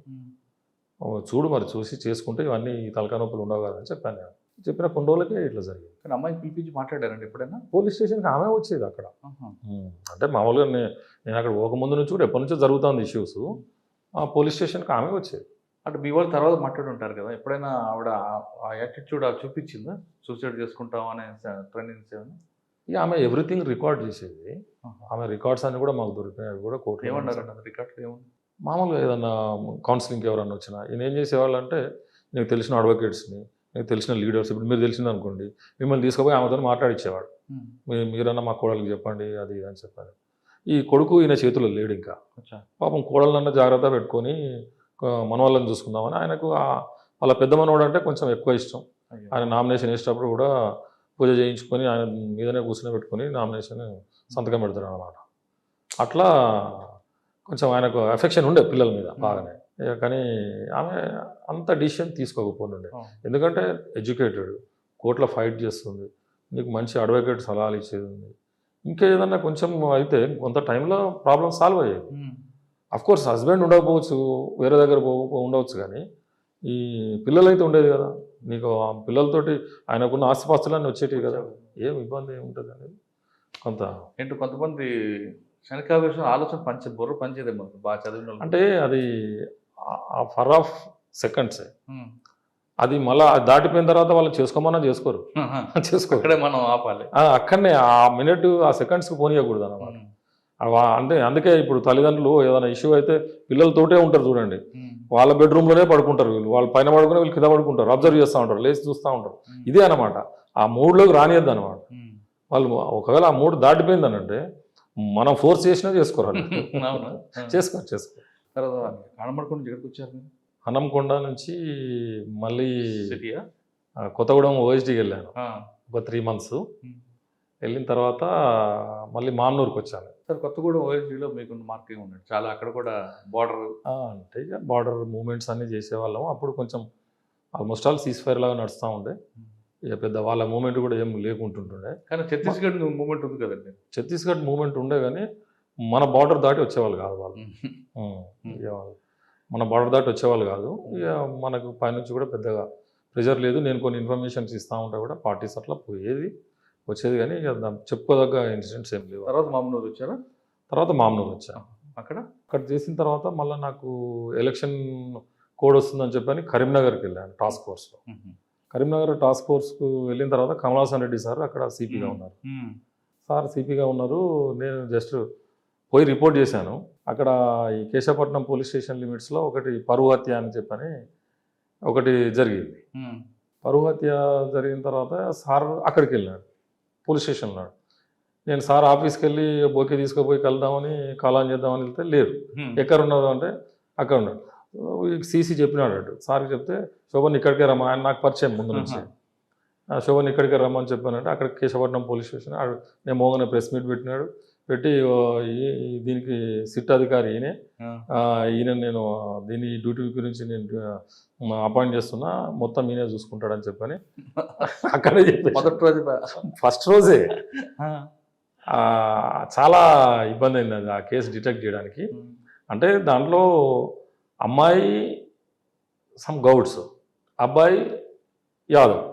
చూడు మరి చూసి చేసుకుంటే ఇవన్నీ తలకాయ నొప్పులు ఉండవు కదా అని చెప్పాను. నేను చెప్పిన కొన్ని రోజులకే ఇట్లా జరిగింది. కానీ అమ్మాయిని పిలిపించి మాట్లాడారండి ఎప్పుడైనా? పోలీస్ స్టేషన్కి ఆమె వచ్చేది అక్కడ. అంటే మామూలుగా నేను అక్కడ పోకముందు నుంచి కూడా ఎప్పటి నుంచో జరుగుతుంది ఇష్యూస్, ఆ పోలీస్ స్టేషన్కి ఆమె వచ్చేది. అంటే మీ వాళ్ళు తర్వాత మాట్లాడి ఉంటారు కదా, ఎప్పుడైనా ఆవిడ ఆ యాటిట్యూడ్ చూపించిందా, సూసైడ్ చేసుకుంటాం అనే ట్రైనింగ్స్ ఏమైనా? ఇక ఆమె ఎవ్రీథింగ్ రికార్డ్ చేసేది. ఆమె రికార్డ్స్ అన్ని కూడా మాకు దొరికినాయి, అవి కూడా కోర్టు. ఏమన్నారు రికార్డ్స్? ఏముంది, మామూలుగా ఏదన్నా కౌన్సిలింగ్కి ఎవరన్నా వచ్చినా ఈయన ఏం చేసేవాళ్ళు అంటే, నీకు తెలిసిన అడ్వకేట్స్ని మీకు తెలిసిన లీడర్స్, ఇప్పుడు మీరు తెలిసింది అనుకోండి, మిమ్మల్ని తీసుకుపోయి ఆమెతో మాట్లాడిచ్చేవాడు. మీరన్నా మా కోడలికి చెప్పండి అది ఇది అని చెప్పాలి. ఈ కొడుకు ఈయన చేతుల్లో లేడు ఇంకా. పాపం కోడలన్నా జాగ్రత్త పెట్టుకొని మనవాళ్ళని చూసుకుందామని ఆయనకు వాళ్ళ పెద్ద మనవాడు అంటే కొంచెం ఎక్కువ ఇష్టం. ఆయన నామినేషన్ వేసేటప్పుడు కూడా పూజ చేయించుకొని ఆయన మీదనే కూర్చుని పెట్టుకొని నామినేషన్ సంతకం పెడతాడు అన్నమాట. అట్లా కొంచెం ఆయనకు అఫెక్షన్ ఉండే పిల్లల మీద బాగానే. కానీ ఆమె అంత డిసిషన్ తీసుకోకపోతుండే. ఎందుకంటే ఎడ్యుకేటెడ్, కోర్టులో ఫైట్ చేస్తుంది, నీకు మంచి అడ్వకేట్ సలహాలు ఇచ్చేది ఉంది. ఇంకా ఏదన్నా కొంచెం అయితే కొంత టైంలో ప్రాబ్లం సాల్వ్ అయ్యేది. అఫ్కోర్స్ హస్బెండ్ ఉండకపోవచ్చు, వేరే దగ్గర ఉండవచ్చు, కానీ ఈ పిల్లలైతే ఉండేది కదా. నీకు ఆ పిల్లలతోటి ఆయనకున్న ఆస్తిపాస్తులన్నీ వచ్చేటివి కదా, ఏం ఇబ్బంది ఏముంటుంది అనేది కొంత. ఏంటో కొంతమంది శనికాయ విషయం ఆలోచన బుర్ర పనిచేదేమో బాగా చదివిన అంటే అది ఫర్ ఆఫ్ సెకండ్సే. అది మళ్ళీ దాటిపోయిన తర్వాత వాళ్ళు చేసుకోమన్నా చేసుకోరు. అక్కడే మనం ఆపాలి. అక్కడనే ఆ మినిట్ ఆ సెకండ్స్కి పోనీయకూడదు అన్నమాట. అంటే అందుకే ఇప్పుడు తల్లిదండ్రులు ఏదైనా ఇష్యూ అయితే పిల్లలతోటే ఉంటారు చూడండి, వాళ్ళ బెడ్రూమ్లోనే పడుకుంటారు, వీళ్ళు వాళ్ళ పైన పడుకుని వీళ్ళు కింద పడుకుంటారు, అబ్జర్వ్ చేస్తూ ఉంటారు, లేచి చూస్తూ ఉంటారు. ఇదే అనమాట, ఆ మూడ్లోకి రానియద్దు అనమాట. వాళ్ళు ఒకవేళ ఆ మూడు దాటిపోయిందనంటే మనం ఫోర్స్ చేసినా చేసుకోరు. చేసుకోరు. తర్వాత హనుమకొండ ఎక్కడికి వచ్చారు? హనంకొండ నుంచి మళ్ళీ కొత్తగూడెం ఓఎస్డీకి వెళ్ళాను ఒక 3 months. వెళ్ళిన తర్వాత మళ్ళీ మామ్నూరుకి వచ్చాను. సార్, కొత్తగూడెం ఓఎస్డీలో మీకు మార్కింగ్ ఉన్నాడు చాలా, అక్కడ కూడా బార్డర్ అంటే ఇక బార్డర్ మూమెంట్స్ అన్నీ చేసేవాళ్ళం. అప్పుడు కొంచెం ఆల్మోస్ట్ ఆల్ సీజ్-ఫైర్ లాగా నడుస్తూ ఉండే, ఇక పెద్ద వాళ్ళ మూమెంట్ కూడా ఏం లేకుంటుండే. కానీ ఛత్తీస్గఢ్ మూమెంట్ ఉంది కదండి. ఛత్తీస్గఢ్ మూమెంట్ ఉండే కానీ మన బార్డర్ దాటి వచ్చేవాళ్ళు కాదు వాళ్ళు. మన బార్డర్ దాటి వచ్చేవాళ్ళు కాదు. ఇక మనకు పైనుంచి కూడా పెద్దగా ప్రెజర్ లేదు. నేను కొన్ని ఇన్ఫర్మేషన్స్ ఇస్తూ ఉంటా కూడా, పార్టీస్ అట్లా పోయేది వచ్చేది, కానీ ఇక చెప్పుకోదగ్గ ఇన్సిడెంట్స్ ఏం లేవు. తర్వాత మామ్నూరు వచ్చారా? తర్వాత మామ్నూరు వచ్చా. అక్కడ చేసిన తర్వాత మళ్ళీ నాకు ఎలక్షన్ కోడ్ వస్తుందని చెప్పని కరీంనగర్కి వెళ్ళాను టాస్క్ ఫోర్స్లో. కరీంనగర్ టాస్క్ ఫోర్స్కు వెళ్ళిన తర్వాత కమలాసన్ రెడ్డి సార్ అక్కడ సిపిగా ఉన్నారు. సార్ సిపిగా ఉన్నారు. నేను జస్ట్ పోయి రిపోర్ట్ చేశాను. అక్కడ ఈ కేశవపట్నం పోలీస్ స్టేషన్ లిమిట్స్లో ఒకటి పరువు హత్య అని చెప్పని ఒకటి జరిగింది. పరువు హత్య జరిగిన తర్వాత సార్ అక్కడికి వెళ్ళాడు, పోలీస్ స్టేషన్ ఉన్నాడు. నేను సార్ ఆఫీస్కి వెళ్ళి బోకే తీసుకుపోయి కలుద్దామని కాలాన్ చేద్దామని వెళ్తే లేరు. ఎక్కడ ఉన్నారు అంటే అక్కడ ఉన్నాడు. సీసీ చెప్పినాడు అటు సార్కి చెప్తే, శోభన్ ఇక్కడికే రమ్మని, ఆయన నాకు పరిచయం ముందు నుంచి, శోభన్ ఇక్కడికే రమ్మని చెప్పానంటే అక్కడ కేశవపట్నం పోలీస్ స్టేషన్ నేను మోగన ప్రెస్ మీట్ పెట్టి దీనికి సిట్ అధికారి ఈయన నేను దీని డ్యూటీ గురించి నేను అపాయింట్ చేస్తున్నా, మొత్తం ఈయనే చూసుకుంటాడని చెప్పని అక్కడే చెప్పి ఫస్ట్ రోజే చాలా ఇబ్బంది అయింది అది ఆ కేసు డిటెక్ట్ చేయడానికి. అంటే దాంట్లో అమ్మాయి సమ్ గౌడ్స్, అబ్బాయి యాదవ్.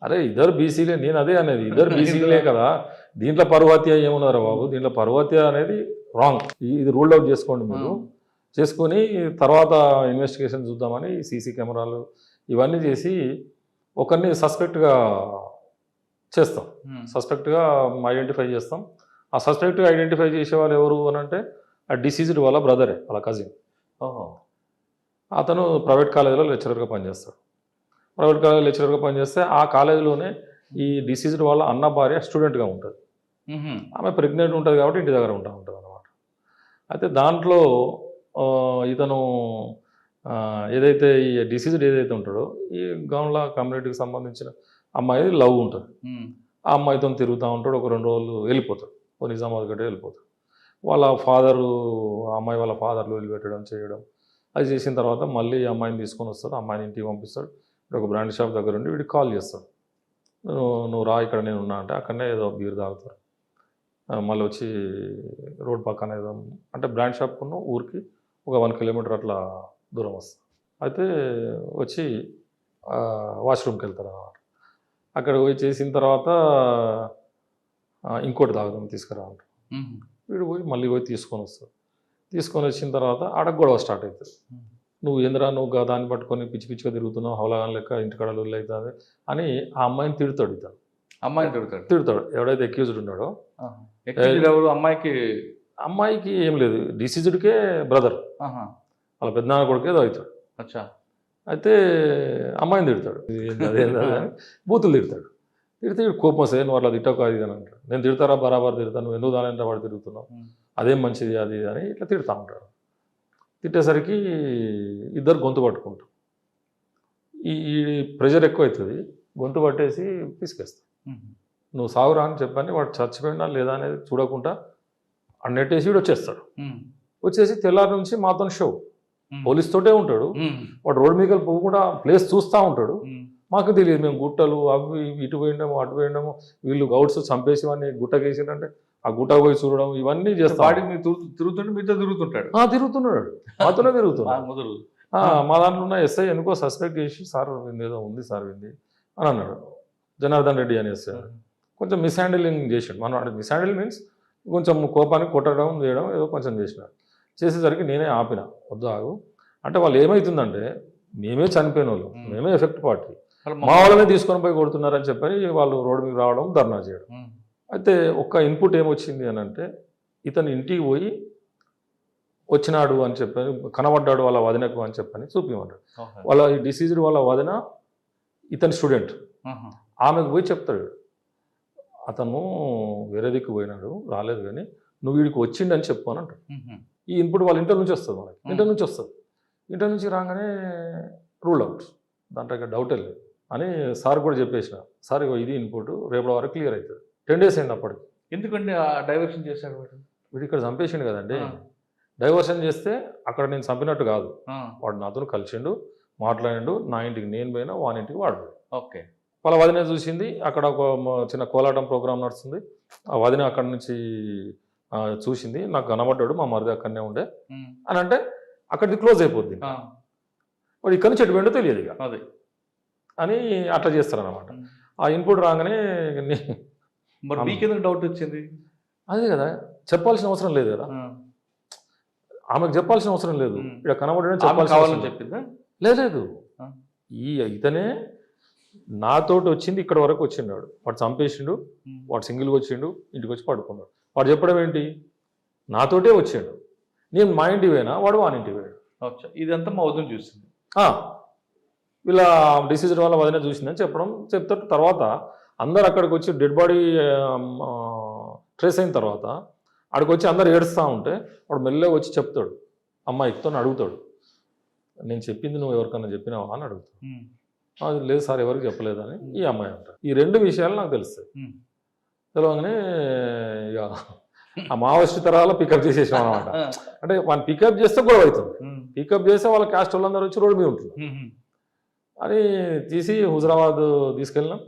అరే ఇద్దరు బీసీలే, నేను అదే అనేది, ఇద్దరు బీసీలే కదా, దీంట్లో పరువు హత్య ఏమున్నారా బాబు, దీంట్లో పరువు హత్య అనేది రాంగ్, ఇది రూల్డ్ అవుట్ చేసుకోండి మీరు. చేసుకొని తర్వాత ఇన్వెస్టిగేషన్ చూద్దామని సీసీ కెమెరాలు ఇవన్నీ చేసి ఒకరిని సస్పెక్ట్గా చేస్తాం, సస్పెక్ట్గా ఐడెంటిఫై చేస్తాం. ఆ సస్పెక్ట్గా ఐడెంటిఫై చేసే వాళ్ళు ఎవరు అని అంటే ఆ డిసీజ్డ్ వాళ్ళ బ్రదరే, వాళ్ళ కజిన్. అతను ప్రైవేట్ కాలేజీలో లెక్చరర్గా పనిచేస్తాడు. ప్రైవేట్ కాలేజీలో లెక్చరర్గా పనిచేస్తే ఆ కాలేజీలోనే ఈ డిసీజ్డ్ వాళ్ళ అన్న భార్య స్టూడెంట్గా ఉంటుంది. ఆమె ప్రెగ్నెంట్ ఉంటుంది కాబట్టి ఇంటి దగ్గర ఉంటుంది అన్నమాట. అయితే దాంట్లో ఇతను ఏదైతే ఈ డిసీజ్డ్ ఏదైతే ఉంటాడో ఈ గౌన్ల కమ్యూనిటీకి సంబంధించిన అమ్మాయి లవ్ ఉంటుంది. ఆ అమ్మాయితో తిరుగుతూ ఉంటాడు. ఒక 2 రోజులు వెళ్ళిపోతాడు, నిజామాబాద్ గట్టే వెళ్ళిపోతాడు. వాళ్ళ ఫాదరు, అమ్మాయి వాళ్ళ ఫాదర్లు వదిలిపెట్టడం చేయడం అది చేసిన తర్వాత మళ్ళీ అమ్మాయిని తీసుకొని వస్తాడు, అమ్మాయిని ఇంటికి పంపిస్తాడు. ఒక బ్రాండ్ షాప్ దగ్గర ఉండి వీడికి కాల్ చేస్తాడు, నువ్వు రా ఇక్కడ నేను ఉన్నా అంటే అక్కడనే ఏదో బీర్ తాగుతారు. మళ్ళీ వచ్చి రోడ్ పక్కన ఏదో అంటే బ్రాండ్ షాప్కున్న ఊరికి ఒక 1 kilometer అట్లా దూరం వస్తుంది. అయితే వచ్చి వాష్రూమ్కి వెళ్తారు అన్నమాట. అక్కడ పోయి చేసిన తర్వాత ఇంకోటి తాగుదాం తీసుకురా అంటారు. వీడు మళ్ళీ పోయి తీసుకొని వస్తాడు. తీసుకొని వచ్చిన తర్వాత ఆడ గొడవ స్టార్ట్ అవుతుంది. నువ్వు ఏంద్రా నువ్వు దాన్ని పట్టుకొని పిచ్చి పిచ్చిగా తిరుగుతున్నావు, హౌలగాన్ లెక్క ఇంటికాడ లొల్లి అవుతుంది అని ఆ అమ్మాయిని తిడతాడు. ఇతను అమ్మాయిని తిడతాడు ఎవడైతే అక్యూజ్డ్ ఉన్నాడో. అమ్మాయికి ఏం లేదు, డిసీజ్డ్కే బ్రదర్, వాళ్ళ పెద్దనాన్న కొడుకే అవుతాడు. అయితే అమ్మాయిని తిడతాడు, అదేంది అని బూతులు తిడతాడు. తిడితే వీడు కోపం వస్తే నువ్వు అట్లా తిట్టకు అది అని అంటాడు. నేను తిడతారా బరాబర్ తిడతాను, నువ్వు ఎందుకు దాని వాడు తిరుగుతున్నావు, అదేం మంచిది అది అని ఇట్లా తిడతా ఉంటాడు. తిట్టేసరికి ఇద్దరు గొంతు పట్టుకుంటారు. ఈ ప్రెషర్ ఎక్కువ అవుతుంది, గొంతు పట్టేసి పిసికేస్తాడు. నువ్వు సాగురా అని చెప్పని వాడు చచ్చిపోయినా లేదా అనేది చూడకుండా నెట్టేసి వీడు వచ్చేస్తాడు. వచ్చేసి తెల్లారి నుంచి మాతో షో పోలీస్ తోటే ఉంటాడు. వాడు రోడ్డు మీద పోకుండా ప్లేస్ చూస్తూ ఉంటాడు. మాకు తెలియదు, మేము గుట్టలు అవి ఇటు పోయినాము అటు పోయినాము, వీళ్ళు గౌడ్స్ చంపేసి వాడిని గుట్టకేసిందంటే ఆ గుట్ట పోయి చూడడం ఇవన్నీ చేస్తాం. వాడి మీరు తిరుగుతుంటే మీతో తిరుగుతుంటాడు. తిరుగుతున్నాడు, మాతోనే తిరుగుతున్నాడు. మా దాంట్లో ఉన్న ఎస్ఐ ఎందుకో సస్పెక్ట్ చేసి సార్ ఏదో ఉంది సార్ వింది అని అన్నాడు. జనార్దన్ రెడ్డి అని ఎస్ఐ కొంచెం మిస్హ్యాండిలింగ్ చేసాడు. మనం మిస్హ్యాండిల్ మీన్స్ కొంచెం కోపానికి కొట్టడం చేయడం ఏదో కొంచెం చేసినాడు. చేసేసరికి నేనే ఆపిన, వద్దు ఆగు అంటే వాళ్ళు ఏమవుతుందంటే మేమే చనిపోయిన వాళ్ళు, మేమే ఎఫెక్ట్ పార్టీ, మా వాళ్ళనే తీసుకొని పోయి కొడుతున్నారని చెప్పని వాళ్ళు రోడ్డు మీద రావడం, ధర్నా చేయడం. అయితే ఒక్క ఇన్పుట్ ఏమొచ్చింది అని అంటే ఇతను ఇంటికి పోయి వచ్చినాడు అని చెప్పని కనబడ్డాడు వాళ్ళ వదినకు అని చెప్పని చూపించమన్నాడు. వాళ్ళ ఈ డిసీజ్డ్ వాళ్ళ వదిన ఇతని స్టూడెంట్, ఆమెకు పోయి చెప్తాడు అతను వేరే దిక్కు పోయినాడు రాలేదు కానీ నువ్వు వీడికి వచ్చిండని చెప్పు అని అంటాడు. ఈ ఇన్పుట్ వాళ్ళ ఇంటర్ నుంచి వస్తుంది, మనకి ఇంటర్ నుంచి వస్తుంది. ఇంటర్ నుంచి రాగానే రూల్ అవుట్, దాంట్లో ఇక డౌటే లేదు అని సార్ కూడా చెప్పేసిన. సార్ ఇది ఇన్పుట్ రేపటి వరకు క్లియర్ అవుతుంది. 10 days అయింది అప్పటికి. ఎందుకంటే ఆ డైవర్షన్ చేశాడు వీడు ఇక్కడ చంపేసిండు కదండి. డైవర్షన్ చేస్తే అక్కడ నేను చంపినట్టు కాదు, వాడు నాతో కలిసిండు, మాట్లాడిండు, నా ఇంటికి నేను పోయినా వాని ఇంటికి వాడు. ఓకే, వాళ్ళ వదిన చూసింది, అక్కడ ఒక చిన్న కోలాటం ప్రోగ్రామ్ నడుస్తుంది, ఆ వదిన అక్కడి నుంచి చూసింది, నాకు కనబడ్డాడు, మా మరిది అక్కడనే ఉండే అని అంటే అక్కడికి క్లోజ్ అయిపోద్ది. వాడు ఇక్కడ నుంచి ఎటు పోయిండో తెలియదు ఇక అదే అని అట్లా చేస్తారనమాట. ఆ ఇన్పుట్ రాగానే మరి మీకెందుకు డౌట్ వచ్చింది? అదే కదా, చెప్పాల్సిన అవసరం లేదు కదా, ఆమెకు చెప్పాల్సిన అవసరం లేదు. ఇక్కడ కనబడడం చెప్పాల్సిన చెప్పిందా? లేదు, ఇతనే నాతోటి వచ్చింది, ఇక్కడ వరకు వచ్చిండాడు, వాడు చంపేసిండు, వాడు సింగిల్గా వచ్చిండు, ఇంటికి వచ్చి పడుకున్నాడు. వాడు చెప్పడం ఏంటి, నాతోటే వచ్చిండు, నేను మా ఇంటికి పోయినా వాడు వాని ఇంటికి పోయాడు. ఇదంతా మా వదిన చూసింది, వీళ్ళ డిసీజ్ వల్ల వదిన చూసిందని చెప్పడం చెప్తారు. తర్వాత అందరు అక్కడికి వచ్చి డెడ్ బాడీ ట్రేస్ అయిన తర్వాత అక్కడికి వచ్చి అందరు ఏడుస్తూ ఉంటే వాడు మెల్లగా వచ్చి చెప్తాడు, అమ్మాయితో అడుగుతాడు, నేను చెప్పింది నువ్వు ఎవరికన్నా చెప్పినావా అని అడుగుతాడు. అది లేదు సార్ ఎవరికి చెప్పలేదని ఈ అమ్మాయి అంటారు. ఈ 2 విషయాలు నాకు తెలుస్తాయి. తెలియగానే ఇక ఆ మావోయిస్ట్ తరాలో పికప్ చేసేసాం అనమాట. అంటే వాళ్ళని పికప్ చేస్తే గొడవ అవుతుంది, పికప్ చేస్తే వాళ్ళ క్యాస్ట్ వాళ్ళందరూ వచ్చి రోడ్డు మీద ఉంటుంది అని తీసి హుజరాబాద్ తీసుకెళ్ళినాం.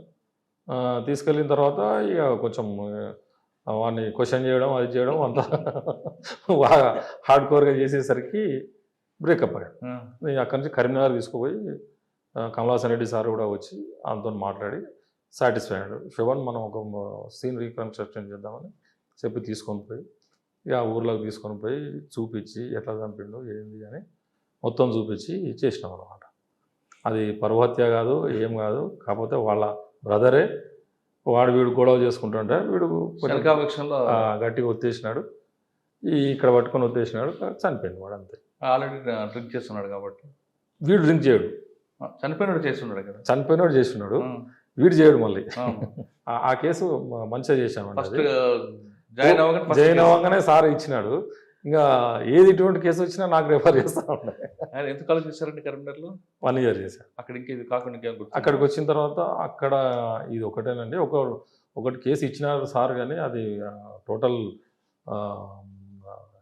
తీసుకెళ్ళిన తర్వాత ఇక కొంచెం వాడిని క్వశ్చన్ చేయడం అది చేయడం అంతా బాగా హార్డ్ కోర్గా చేసేసరికి బ్రేకప్ అయ్యాడు. నేను అక్కడి నుంచి కరీంనగర్ తీసుకుపోయి కమలాసన్ రెడ్డి సార్ కూడా వచ్చి ఆయనతో మాట్లాడి సాటిస్ఫై అయ్యాడు. శివన్ మనం ఒక సీన్ రీకన్స్ట్రక్షన్ చేద్దామని చెప్పి తీసుకొని పోయి ఇక ఊర్లోకి తీసుకొని పోయి చూపించి ఎట్లా చంపిండు ఏంది అని మొత్తం చూపించి చేసినాం అనమాట. అది పర్వహత్య కాదు, ఏం కాదు, కాకపోతే వాళ్ళ బ్రదరే, వాడు వీడు గొడవ చేసుకుంటుంటే వీడు గట్టిగా ఒత్తేసినాడు, ఇక్కడ పట్టుకొని ఒత్తేసినాడు, చనిపోయింది వాడు అంతే. ఆల్రెడీ డ్రింక్ చేస్తున్నాడు కాబట్టి వీడు డ్రింక్ చేయడు, చనిపోయినాడు చేస్తున్నాడు కదా, చనిపోయినాడు చేస్తున్నాడు, వీడు చేయడు. మళ్ళీ ఆ కేసు మంచిగా చేశాను, జాయిన్ అవ్వగానే సార్ ఇచ్చినాడు. ఇంకా ఏది ఇటువంటి కేసు వచ్చినా నాకు రెఫర్ చేస్తా ఉండే. ఆయన ఎంత కాలం చేశారండి కరీంనగర్లో? 1 year చేశాను. అక్కడ ఇంకా ఇది కాకుండా అక్కడికి వచ్చిన తర్వాత అక్కడ ఇది ఒకటేనండి, ఒకటి కేసు ఇచ్చినారు సార్, కానీ అది టోటల్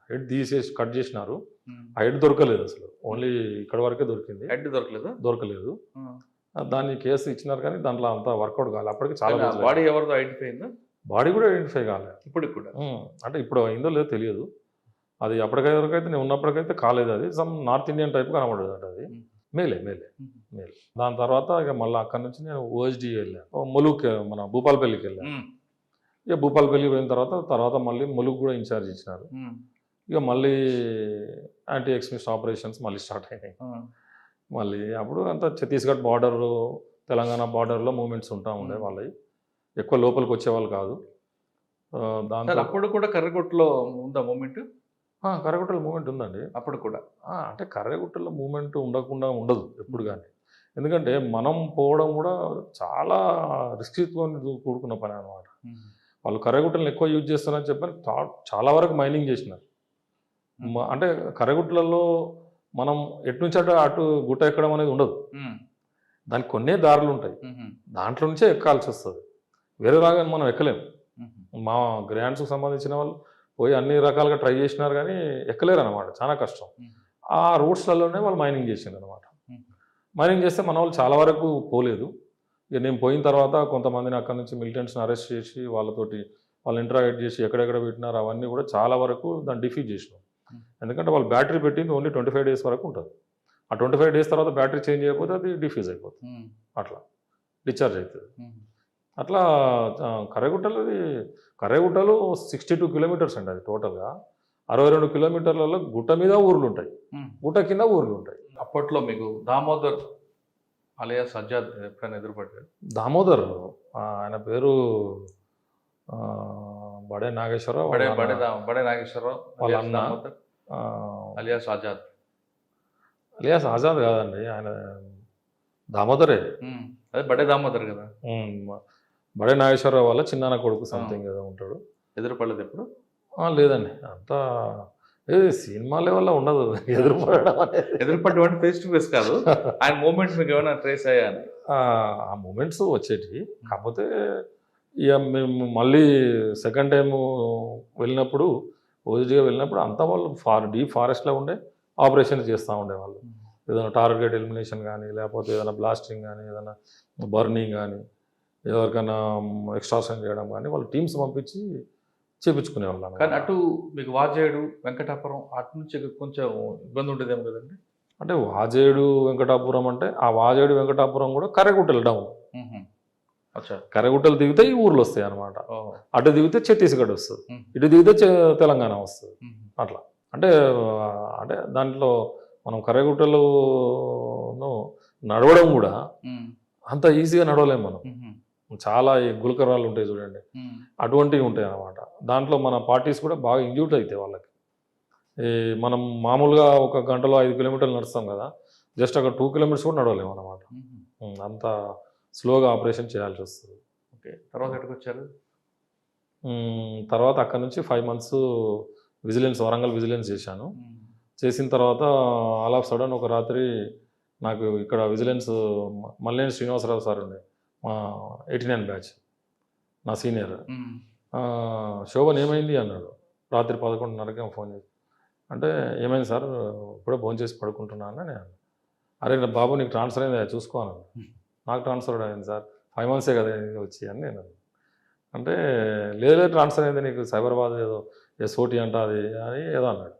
హెడ్ తీసేసి కట్ చేసినారు. ఆ హెడ్ దొరకలేదు అసలు, ఓన్లీ ఇక్కడ వరకే దొరికింది, హెడ్ దొరకలేదు. దాన్ని కేసు ఇచ్చినారు కానీ దాంట్లో అంతా వర్కౌట్ కాలేదు. అప్పటికి చాలా బాడీ ఎవరితో ఐడెంటిఫై అయిందా? బాడీ కూడా ఐడెంటిఫై కాలేదు ఇప్పటికి కూడా. అంటే ఇప్పుడు అయిందో లేదో తెలియదు, అది అప్పటికైతే నేను ఉన్నప్పటికైతే కాలేదు. అది సమ్ నార్త్ ఇండియన్ టైప్ కనబడదు అంటే అది మేలే. దాని తర్వాత ఇక మళ్ళీ అక్కడి నుంచి నేను ఓఎస్డి వెళ్ళాను, ములుగుకి మన భూపాలపల్లికి వెళ్ళాను. ఇక భూపాలపల్లి పోయిన తర్వాత మళ్ళీ ములుగు కూడా ఇన్ఛార్జ్ ఇచ్చినారు. ఇక మళ్ళీ యాంటీ ఎక్స్ట్రీమిస్ట్ ఆపరేషన్స్ మళ్ళీ స్టార్ట్ అయినాయి. మళ్ళీ అప్పుడు అంతా ఛత్తీస్గఢ్ బార్డర్, తెలంగాణ బార్డర్లో మూమెంట్స్ ఉంటా ఉండే వాళ్ళవి, ఎక్కువ లోపలికి వచ్చేవాళ్ళు కాదు. దాంతో అప్పుడు కూడా కర్రగొట్టులో ఉందా మూమెంట్? కర్రగుట్టల మూమెంట్ ఉందండి. అప్పుడు కూడా? అంటే కర్రగుట్టల మూమెంట్ ఉండకుండా ఉండదు ఎప్పుడు కానీ. ఎందుకంటే మనం పోవడం కూడా చాలా రిస్క్తో కూడుకున్న పని అనమాట. వాళ్ళు కర్రగుట్టలను ఎక్కువ యూజ్ చేస్తున్నారని చెప్పని చాలా వరకు మైనింగ్ చేసినారు. అంటే కర్రగుట్టలలో మనం ఎటు నుంచి అటు గుట్ట ఎక్కడం అనేది ఉండదు. దానికి కొన్నే దారులు ఉంటాయి, దాంట్లో నుంచే ఎక్కాల్సి వస్తుంది. వేరే లాగా మనం ఎక్కలేము. మా గ్రాండ్స్కి సంబంధించిన వాళ్ళు పోయి అన్ని రకాలుగా ట్రై చేసినారు కానీ ఎక్కలేరు అనమాట, చాలా కష్టం. ఆ రూట్స్లలోనే వాళ్ళు మైనింగ్ చేసిండ్రు అనమాట. మైనింగ్ చేస్తే మన వాళ్ళు చాలా వరకు పోలేదు. ఇక నేను పోయిన తర్వాత కొంతమందిని అక్కడి నుంచి మిలిటెంట్స్ని అరెస్ట్ చేసి వాళ్ళు ఇంటరాగేట్ చేసి ఎక్కడెక్కడ పెట్టినారు అవన్నీ కూడా చాలా వరకు దాన్ని డిఫీట్ చేసినాం. ఎందుకంటే వాళ్ళు బ్యాటరీ పెట్టింది ఓన్లీ 25 days వరకు ఉంటుంది. ఆ 25 days తర్వాత బ్యాటరీ చేంజ్ అయిపోతే అది డిఫ్యూజ్ అయిపోతుంది, అట్లా డిశ్చార్జ్ అవుతుంది. అట్లా కర్రగుట్టలు 62 kilometers అండి అది టోటల్గా. 62 kilometerలలో గుట్ట మీద ఊర్లు ఉంటాయి, గుట్ట కింద ఊర్లు ఉంటాయి. అప్పట్లో మీకు దామోదర్ అలియాస్ సజ్జాద్ ఎప్పుడైనా ఎదురుపడ్డాడు? దామోదర్ ఆయన పేరు బడే నాగేశ్వరరావు, బడే నాగేశ్వరరావు వాళ్ళ అన్న అలియాస్ ఆజాద్. అలియాస్ ఆజాద్ కాదండి, ఆయన దామోదరే. అదే బడే దామోదర్ కదా. బడే నాగేశ్వరరావు వాళ్ళ చిన్నాన్న కొడుకు సంథింగ్ ఏదో ఉంటాడు. ఎదురుపడలేదు ఎప్పుడు? లేదండి, అంతా సినిమా లెవెల్లో ఉండదు ఎదురుపడడం అనేది. ఎదురుపడ్డం అంటే ఫేస్ టు ఫేస్ కాదు, ఆయన మూమెంట్స్ మీకు ఏమైనా ట్రేస్ అయ్యా అని? ఆ మూమెంట్స్ వచ్చేటివి. కాకపోతే ఇక మేము మళ్ళీ సెకండ్ టైం వెళ్ళినప్పుడు ఓజీగా వెళ్ళినప్పుడు అంతా వాళ్ళు డీప్ ఫారెస్ట్లో ఉండే ఆపరేషన్ చేస్తూ ఉండేవాళ్ళు. ఏదైనా టార్గెట్ ఎలిమినేషన్ కానీ, లేకపోతే ఏదైనా బ్లాస్టింగ్ కానీ, ఏదైనా బర్నింగ్ కానీ, ఎవరికైనా ఎక్స్ట్రాక్షన్ చేయడం కానీ వాళ్ళు టీమ్స్ పంపించి చేపించుకునేవాళ్ళం. కానీ అటు మీకు వాజేడు వెంకటాపురం అటు నుంచి కొంచెం ఇబ్బంది ఉండేదేమో కదండి? అంటే వాజేడు వెంకటాపురం అంటే ఆ వాజేడు వెంకటాపురం కూడా కర్రగుట్టలు డౌన్. కర్రగుట్టలు దిగితే ఈ ఊర్లు వస్తాయి అనమాట. అటు దిగితే ఛత్తీస్గఢ్ వస్తుంది, ఇటు దిగితే తెలంగాణ వస్తుంది. అట్లా అంటే దాంట్లో మనం కర్రగుట్టలు నడవడం కూడా అంత ఈజీగా నడవలేము మనం. చాలా గులకరాలు ఉంటాయి చూడండి, అటువంటివి ఉంటాయి అన్నమాట. దాంట్లో మన పార్టీస్ కూడా బాగా ఇంజ్యూట్ అవుతాయి వాళ్ళకి. మనం మామూలుగా 1 గంటలో 5 kilometers నడుస్తాం కదా, జస్ట్ అక్కడ 2 kilometers కూడా నడవలేము అన్నమాట. అంత స్లోగా ఆపరేషన్ చేయాల్సి వస్తుంది. ఓకే, తర్వాత ఎక్కడికి వచ్చారు? తర్వాత అక్కడ నుంచి 5 months విజిలెన్స్, వరంగల్ విజిలెన్స్ చేశాను. చేసిన తర్వాత ఆల్ ఆఫ్ సడన్ ఒక రాత్రి నాకు ఇక్కడ విజిలెన్స్ మల్లేని శ్రీనివాసరావు సార్ ఉండే, మా 89 బ్యాచ్, నా సీనియర్. శోభన్ ఏమైంది అన్నాడు రాత్రి 11:30కి ఫోన్ చేసి. అంటే ఏమైంది సార్, ఇప్పుడే ఫోన్ చేసి పడుకుంటున్నాను అని. అరే బాబు నీకు ట్రాన్స్ఫర్ అయింది చూసుకో అన్నాడు. నాకు ట్రాన్స్ఫర్ అయింది సార్, 5 months కదా వచ్చి అని నేను. అంటే లేదు ట్రాన్స్ఫర్ అయింది నీకు, సైబరాబాద్ ఏదో SOT అంట అది అని ఏదో అన్నాడు.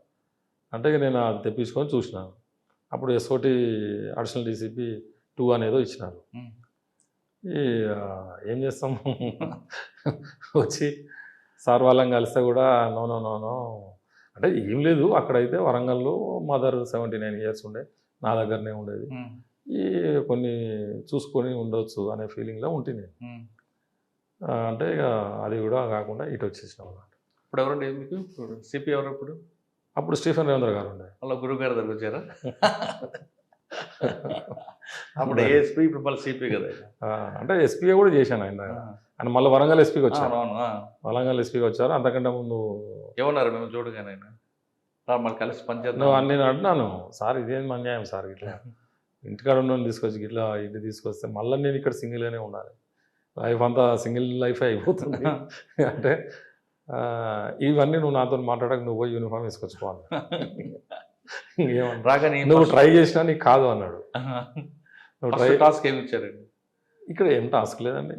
అంటే నేను అది తెప్పించుకొని చూసినాను. అప్పుడు SOT అడిషనల్ DCP 2 అనేదో ఇచ్చినారు. ఏం చేస్తాం వచ్చి సార్ వాళ్ళని కలిస్తే కూడా నో అంటే ఏం లేదు. అక్కడైతే వరంగల్లో మదర్ 79 years ఉండే, నా దగ్గరనే ఉండేది. కొన్ని చూసుకొని ఉండొచ్చు అనే ఫీలింగ్లో ఉంటే నేను. అంటే ఇక అది కూడా కాకుండా ఇటు వచ్చేసినాం అన్నమాట. ఇప్పుడు ఎవరండి మీకు సిపి ఎవరు? అప్పుడు స్టీఫెన్ రేవంద్ర గారు ఉండే. వాళ్ళ గురువు గారి దగ్గర వచ్చారా? అప్పుడు ఏఎస్పీ, ఇప్పుడు మళ్ళీ సిపి కదా. అంటే ఎస్పీగా కూడా చేశాను ఆయన మళ్ళీ వరంగల్ ఎస్పీకి వచ్చారు. వరంగల్ ఎస్పీకి వచ్చారు. అంతకంటే ముందు ఏమన్నారు మేము చూడగానే మళ్ళీ కలిసి పనిచేద్దాం? నేను అంటున్నాను సార్ ఇదేం అన్యాయం సార్, ఇట్లా ఇంటికాడ ఉన్న తీసుకొచ్చి ఇట్లా ఇంటి తీసుకొస్తే మళ్ళీ నేను ఇక్కడ సింగిల్గానే ఉండాలి, లైఫ్ అంతా సింగిల్ లైఫే అయిపోతుంది. అంటే ఇవన్నీ నువ్వు నాతో మాట్లాడక నువ్వు పోయి యూనిఫామ్ వేసుకొచ్చుకోవాలి, నువ్వు ట్రై చేసినా నీకు కాదు అన్నాడు. నువ్వు ట్రై టాస్క్ ఏమి ఇచ్చారండి? ఇక్కడ ఏం టాస్క్ లేదండి.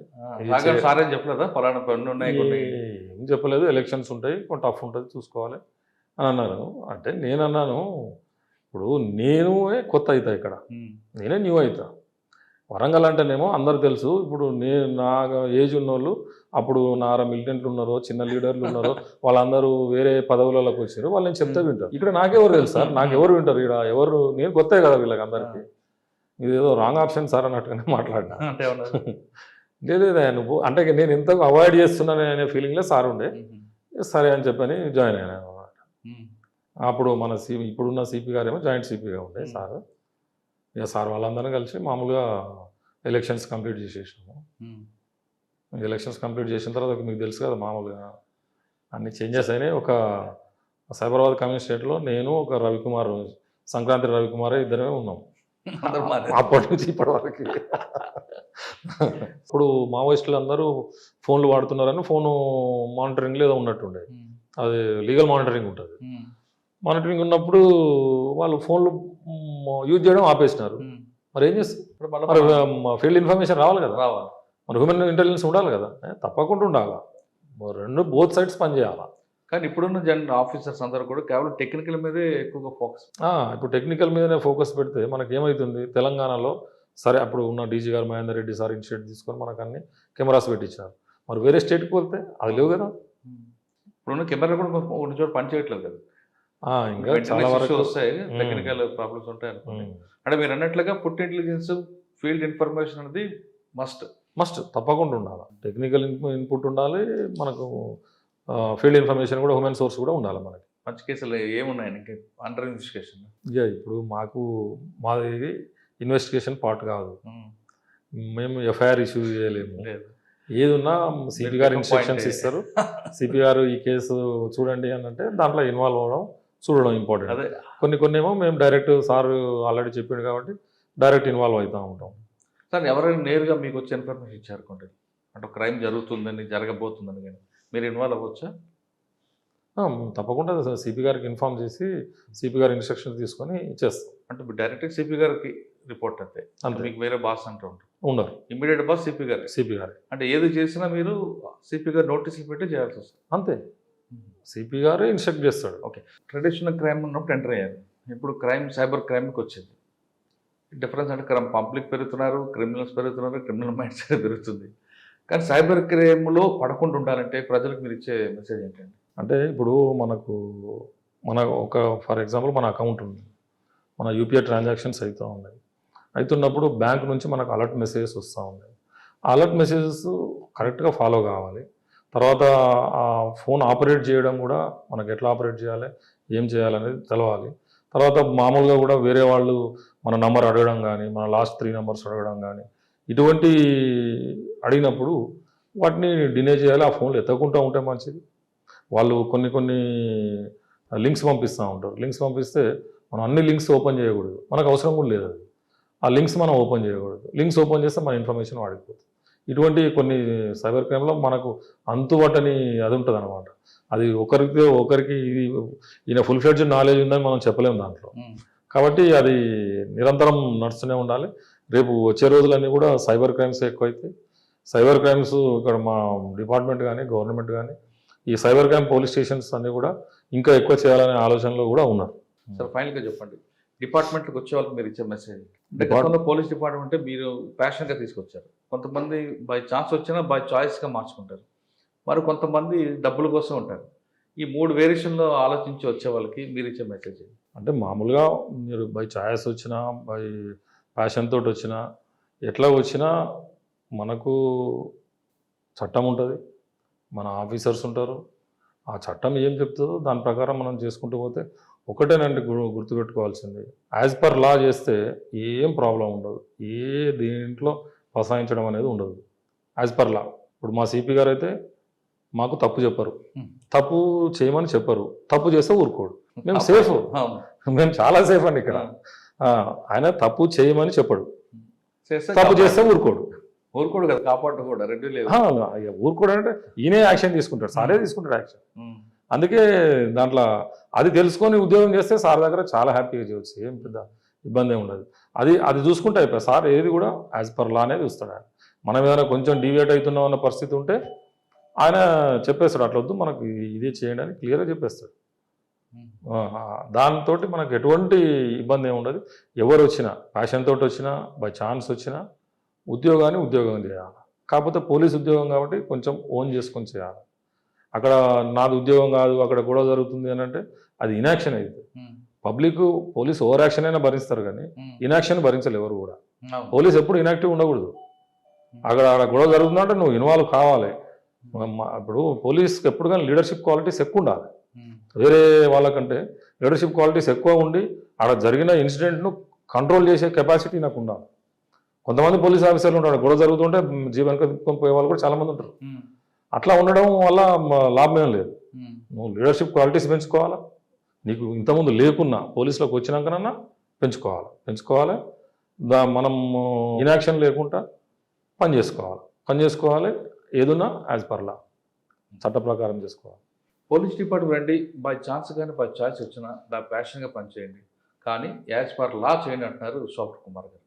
సార్ ఏం చెప్పలేదా ఫలానా పనులు ఉన్నాయి? ఏం చెప్పలేదు, ఎలక్షన్స్ ఉంటాయి, కొంత టఫ్ ఉంటుంది చూసుకోవాలి అని అన్నారు. అంటే నేను అన్నాను ఇప్పుడు నేను కొత్త అవుతా, ఇక్కడ నేనే న్యూ అవుతా. వరంగల్ అంటేనేమో అందరు తెలుసు. ఇప్పుడు నా ఏజ్ ఉన్నోళ్ళు అప్పుడు నారా మిలిటెంట్లు ఉన్నారో, చిన్న లీడర్లు ఉన్నారో, వాళ్ళందరూ వేరే పదవులలోకి వచ్చారు, వాళ్ళు నేను చెప్తే వింటారు. ఇక్కడ నాకెవరు తెలుసు సార్, నాకెవరు వింటారు? ఇక్కడ ఎవరు, నేను కొత్త కదా వీళ్ళకి అందరికీ. ఇదేదో రాంగ్ ఆప్షన్ సార్ అన్నట్టుగానే మాట్లాడినా. లేదా నువ్వు అంటే నేను ఎంత అవాయిడ్ చేస్తున్నాను అనే ఫీలింగ్లో సార్ ఉండే. సరే అని చెప్పని జాయిన్ అయినా అనమాట. అప్పుడు మన ఇప్పుడున్న సిపి గారేమో జాయింట్ సిపిగా ఉండే సార్. ఇక సార్ వాళ్ళందరం కలిసి మామూలుగా ఎలక్షన్స్ కంప్లీట్ చేసేసినాము. ఎలక్షన్స్ కంప్లీట్ చేసిన తర్వాత మీకు తెలుసు కదా మామూలుగా అన్ని చేంజెస్ అయినాయి. ఒక సైబరాబాద్ కమిషనరేట్లో నేను ఒక రవికుమార్, సంక్రాంతి రవికుమార్ ఇద్దరమే ఉన్నాం అప్పటి నుంచి ఇప్పటి వరకు. ఇప్పుడు మావోయిస్టులు అందరూ ఫోన్లు వాడుతున్నారని ఫోను మానిటరింగ్ ఏదో ఉన్నట్టుండే. అది లీగల్ మానిటరింగ్ ఉంటుంది. మానిటరింగ్ ఉన్నప్పుడు వాళ్ళు ఫోన్లు యూజ్ చేయడం ఆపేసినారు. మరి ఏం చేస్తారు? మరి ఫీల్డ్ ఇన్ఫర్మేషన్ రావాలి కదా, మరి హ్యూమన్ ఇంటెలిజెన్స్ ఉండాలి కదా, తప్పకుండా ఉండాలి. రెండు బోత్ సైడ్స్ పనిచేయాలి. కానీ ఇప్పుడున్న జనరల్ ఆఫీసర్స్ అందరూ కూడా కేవలం టెక్నికల్ మీదే ఎక్కువగా ఫోకస్. ఇప్పుడు టెక్నికల్ మీదనే ఫోకస్ పెడితే మనకి ఏమవుతుంది, తెలంగాణలో సరే అప్పుడు ఉన్న డీజీ గారు మహేందర్ రెడ్డి సార్ ఇనిషియేటివ్ తీసుకొని మనకు అన్ని కెమెరాస్ పెట్టించారు. మరి వేరే స్టేట్కి వెళ్తే అది లేవు కదా. ఇప్పుడున్న కెమెరా కూడా కొన్ని చోట పని చేయట్లేదు కదా. ఇంకా చాలా వరకు వస్తాయి, టెక్నికల్ ప్రాబ్లమ్స్ ఉంటాయి అనుకోండి. అంటే మీరు అన్నట్లుగా ఫుడ్ ఇంటెలిజెన్స్, ఫీల్డ్ ఇన్ఫర్మేషన్ అనేది మస్ట్ తప్పకుండా ఉండాలి. టెక్నికల్ ఇన్పుట్ ఉండాలి, మనకు ఫీల్డ్ ఇన్ఫర్మేషన్ కూడా, హ్యూమన్ సోర్స్ కూడా ఉండాలి. మనకి మంచి కేసులు ఏమున్నాయి ఇంకా అండర్ ఇన్వెస్టిగేషన్? ఇప్పుడు మాది ఇన్వెస్టిగేషన్ పార్ట్ కాదు, మేము ఎఫ్ఐఆర్ ఇష్యూ చేయలేము. ఏది ఉన్నా సిపి గారు ఇన్స్ట్రక్షన్స్ ఇస్తారు. సిపి గారు ఈ కేసు చూడండి అని అంటే దాంట్లో ఇన్వాల్వ్ అవ్వడం, చూడడం ఇంపార్టెంట్. కొన్ని ఏమో మేము డైరెక్ట్ సార్ ఆల్రెడీ చెప్పిండు కాబట్టి డైరెక్ట్ ఇన్వాల్వ్ అవుతూ ఉంటాం. సార్ ఎవరైనా నేరుగా మీకు వచ్చే ఇన్ఫర్మేషన్ ఇచ్చారుకోండి, అంటే క్రైమ్ జరుగుతుందని, జరగబోతుందని, కానీ మీరు ఇన్వాల్వ్ అవ్వచ్చా? తప్పకుండా సిపి గారికి ఇన్ఫార్మ్ చేసి సిపి గారి ఇన్స్ట్రక్షన్స్ తీసుకొని ఇచ్చేస్తాం. అంటే డైరెక్ట్ సిపి గారికి రిపోర్ట్ అయితే అంతే, మీకు వేరే బాస్ అంటూ ఉంటారు? ఉండరు, ఇమీడియట్ బాస్ సిపి గారు. అంటే ఏది చేసినా మీరు సిపి గారు నోటీసులు పెట్టి చేయాల్సి వస్తుంది. అంతే, సిపి గారే ఇన్స్ట్రక్ట్ చేస్తాడు. ఓకే, ట్రెడిషనల్ క్రైమ్ ఉన్నప్పుడు ఎంటర్ అయ్యారు, ఇప్పుడు సైబర్ క్రైమ్కి వచ్చింది. డిఫరెన్స్ అంటే పబ్లిక్ పెరుగుతున్నారు, క్రిమినల్స్ పెరుగుతున్నారు, క్రిమినల్ మైండ్ సెట్ పెరుగుతుంది. కానీ సైబర్ క్రైమ్లో పడకుండా ఉండాలంటే ప్రజలకు మీరు ఇచ్చే మెసేజ్ ఏంటండి? అంటే ఇప్పుడు మన ఒక ఫర్ ఎగ్జాంపుల్ మన అకౌంట్ ఉంది, మన యూపీఐ ట్రాన్సాక్షన్స్ అవుతూ ఉన్నాయి. అవుతున్నప్పుడు బ్యాంక్ నుంచి మనకు అలర్ట్ మెసేజెస్ వస్తూ ఉన్నాయి. ఆ అలర్ట్ మెసేజెస్ కరెక్ట్గా ఫాలో కావాలి. తర్వాత ఆ ఫోన్ ఆపరేట్ చేయడం కూడా మనకు ఎట్లా ఆపరేట్ చేయాలి, ఏం చేయాలనేది తెలవాలి. తర్వాత మామూలుగా కూడా వేరే వాళ్ళు మన నంబర్ అడగడం కానీ, మన లాస్ట్ 3 నెంబర్స్ అడగడం కానీ, ఇటువంటి అడిగినప్పుడు వాటిని డినే చేయాలి. ఆ ఫోన్లు ఎత్తకుండా ఉంటే మంచిది. వాళ్ళు కొన్ని లింక్స్ పంపిస్తూ ఉంటారు. లింక్స్ పంపిస్తే మనం అన్ని లింక్స్ ఓపెన్ చేయకూడదు, మనకు అవసరం కూడా లేదు. అది ఆ లింక్స్ మనం ఓపెన్ చేయకూడదు. లింక్స్ ఓపెన్ చేస్తే మన ఇన్ఫర్మేషన్ వాడిపోతుంది. ఇటువంటి కొన్ని సైబర్ క్రైమ్లో మనకు అంతుబట్టని అది ఉంటుంది అనమాట. అది ఒకరికి ఇది ఈయన ఫుల్ ఫ్లెడ్జ్డ్ నాలెడ్జ్ ఉందని మనం చెప్పలేము దాంట్లో. కాబట్టి అది నిరంతరం నడుస్తూనే ఉండాలి. రేపు వచ్చే రోజులన్నీ కూడా సైబర్ క్రైమ్స్ ఎక్కువైతే, సైబర్ క్రైమ్స్ ఇక్కడ మా డిపార్ట్మెంట్ కానీ, గవర్నమెంట్ కానీ ఈ సైబర్ క్రైమ్ పోలీస్ స్టేషన్స్ అన్నీ కూడా ఇంకా ఎక్కువ చేయాలనే ఆలోచనలో కూడా ఉన్నారు. సార్ ఫైనల్గా చెప్పండి, డిపార్ట్మెంట్కి వచ్చే వాళ్ళకి మీరు ఇచ్చే మెసేజ్. గతంలో పోలీస్ డిపార్ట్మెంట్ మీరు ప్యాషన్గా తీసుకొచ్చారు. కొంతమంది బై ఛాన్స్ వచ్చినా బై చాయిస్గా మార్చుకుంటారు, మరి కొంతమంది డబ్బుల కోసం ఉంటారు. ఈ 3 వేరియేషన్లో ఆలోచించి వచ్చే వాళ్ళకి మీరు ఇచ్చే మెసేజ్? అంటే మామూలుగా మీరు బై చాయిస్ వచ్చినా, బై ప్యాషన్ తోటి వచ్చినా, ఎట్లా వచ్చినా మనకు చట్టం ఉంటుంది, మన ఆఫీసర్స్ ఉంటారు. ఆ చట్టం ఏం చెప్తుందో దాని ప్రకారం మనం చేసుకుంటూ పోతే ఒకటేనండి గుర్తుపెట్టుకోవాల్సింది, యాజ్ పర్ లా చేస్తే ఏం ప్రాబ్లం ఉండదు. దీంట్లో ఫసాయించడం అనేది ఉండదు. As per law. ఇప్పుడు మా సిపి గారు అయితే మాకు తప్పు చెప్పరు, తప్పు చేయమని చెప్పరు, తప్పు చేస్తే ఊరుకోడు. మేము సేఫ్, మేము చాలా సేఫ్ అండి ఇక్కడ. ఆయన తప్పు చేయమని చెప్పడు, తప్పు చేస్తే ఊరుకోడు కదా, కాపాడు కూడా రెండు లేదు. ఊరుకోడు అంటే ఈయనే యాక్షన్ తీసుకుంటాడు, సారే తీసుకుంటాడు యాక్షన్. అందుకే దాంట్లో అది తెలుసుకొని ఉద్యోగం చేస్తే సార్ దగ్గర చాలా హ్యాపీగా చేయవచ్చు, ఏం పెద్ద ఇబ్బంది ఏమి ఉండదు. అది చూసుకుంటే అయిపోయి సార్ ఏది కూడా యాజ్ పర్ లా అనేది చూస్తాడు. ఆయన మనం ఏదైనా కొంచెం డివియేట్ అవుతున్నాం అన్న పరిస్థితి ఉంటే ఆయన చెప్పేస్తాడు, అట్లా వద్దు మనకు ఇదే చేయండి అని క్లియర్గా చెప్పేస్తాడు. దాంతో మనకు ఎటువంటి ఇబ్బంది ఏమి ఉండదు. ఎవరు వచ్చినా, ప్యాషన్ తోటి వచ్చినా, బై ఛాన్స్ వచ్చినా ఉద్యోగం చేయాలి. కాకపోతే పోలీస్ ఉద్యోగం కాబట్టి కొంచెం ఓన్ చేసుకొని చేయాలి. అక్కడ నాది ఉద్యోగం కాదు, అక్కడ గొడవ జరుగుతుంది అని అంటే అది ఇనాక్షన్ అయితే. పబ్లిక్ పోలీస్ ఓవర్ యాక్షన్ అయినా భరిస్తారు కానీ ఇనాక్షన్ భరించలేరు ఎవరు కూడా. పోలీస్ ఎప్పుడు ఇనాక్టివ్ ఉండకూడదు. అక్కడ గొడవ జరుగుతుందంటే నువ్వు ఇన్వాల్వ్ కావాలి. ఇప్పుడు పోలీస్కి ఎప్పుడు కానీ లీడర్షిప్ క్వాలిటీస్ ఎక్కువ ఉండాలి. వేరే వాళ్ళకంటే లీడర్షిప్ క్వాలిటీస్ ఎక్కువ ఉండి ఆడ జరిగిన ఇన్సిడెంట్ను కంట్రోల్ చేసే కెపాసిటీ నాకు ఉండాలి. కొంతమంది పోలీస్ ఆఫీసర్లు ఉంటారు, గొడవ జరుగుతుంటే జీవనక తిప్పుకొని పోయే వాళ్ళు కూడా చాలామంది ఉంటారు. అట్లా ఉండడం వల్ల లాభం ఏం లేదు. నువ్వు లీడర్షిప్ క్వాలిటీస్ పెంచుకోవాలా, నీకు ఇంతకుముందు లేకున్నా పోలీసులోకి వచ్చినాకనన్నా పెంచుకోవాలి. మనం ఇన్యాక్షన్ లేకుండా పని చేసుకోవాలి. ఏదున్నా యాజ్ పర్ లా చట్ట ప్రకారం చేసుకోవాలి. పోలీస్ డిపార్ట్మెంట్ రండి, బై ఛాన్స్ కానీ బై చాయిస్ వచ్చినా దా ప్యాషన్గా పనిచేయండి, కానీ యాజ్ పర్ లా చేయండి అంటున్నారు శోభన్ కుమార్ గారు.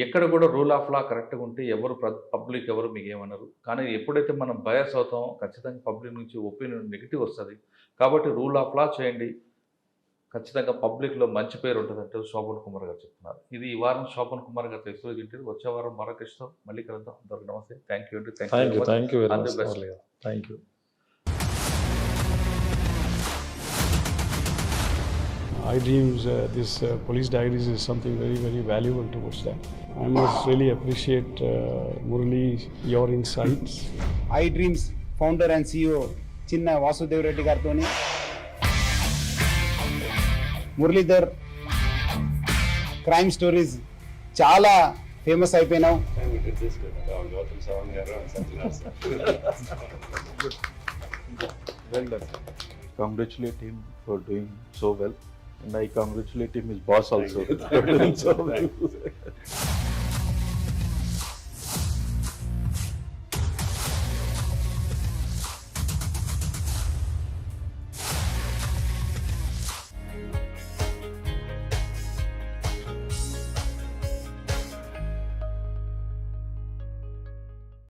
ఎక్కడ కూడా రూల్ ఆఫ్ లా కరెక్ట్గా ఉంటే ఎవరు పబ్లిక్ ఎవరు మీకు ఏమన్నారు, కానీ ఎప్పుడైతే మనం బయాస్ అవుతామో ఖచ్చితంగా పబ్లిక్ నుంచి ఒపీనియన్ నెగిటివ్ వస్తుంది. కాబట్టి రూల్ ఆఫ్ లా చేయండి, ఖచ్చితంగా పబ్లిక్లో మంచి పేరు ఉంటుందంటే శోభన్ కుమార్ గారు చెప్తున్నారు. ఇది ఈ వారం శోభన్ కుమార్ గారు ఎక్స్క్లూజివ్ ఇంటర్వ్యూ. వచ్చే వారం మరొకరితో మళ్ళీ కలుద్దాం. అందరికీ నమస్తే. థ్యాంక్ యూ అండి. Thank you very much. Thank you. iDreams, this police diaries is something very, very valuable towards that. I must really appreciate Murali, your insights. iDreams founder and CEO చిన్న వాసుదేవ్ రెడ్డి గారితో Muralidhar crime stories చాలా famous అయిపోయినావు. Well done. Congratulate him for doing so well, and I congratulate him, his boss also. For doing so well.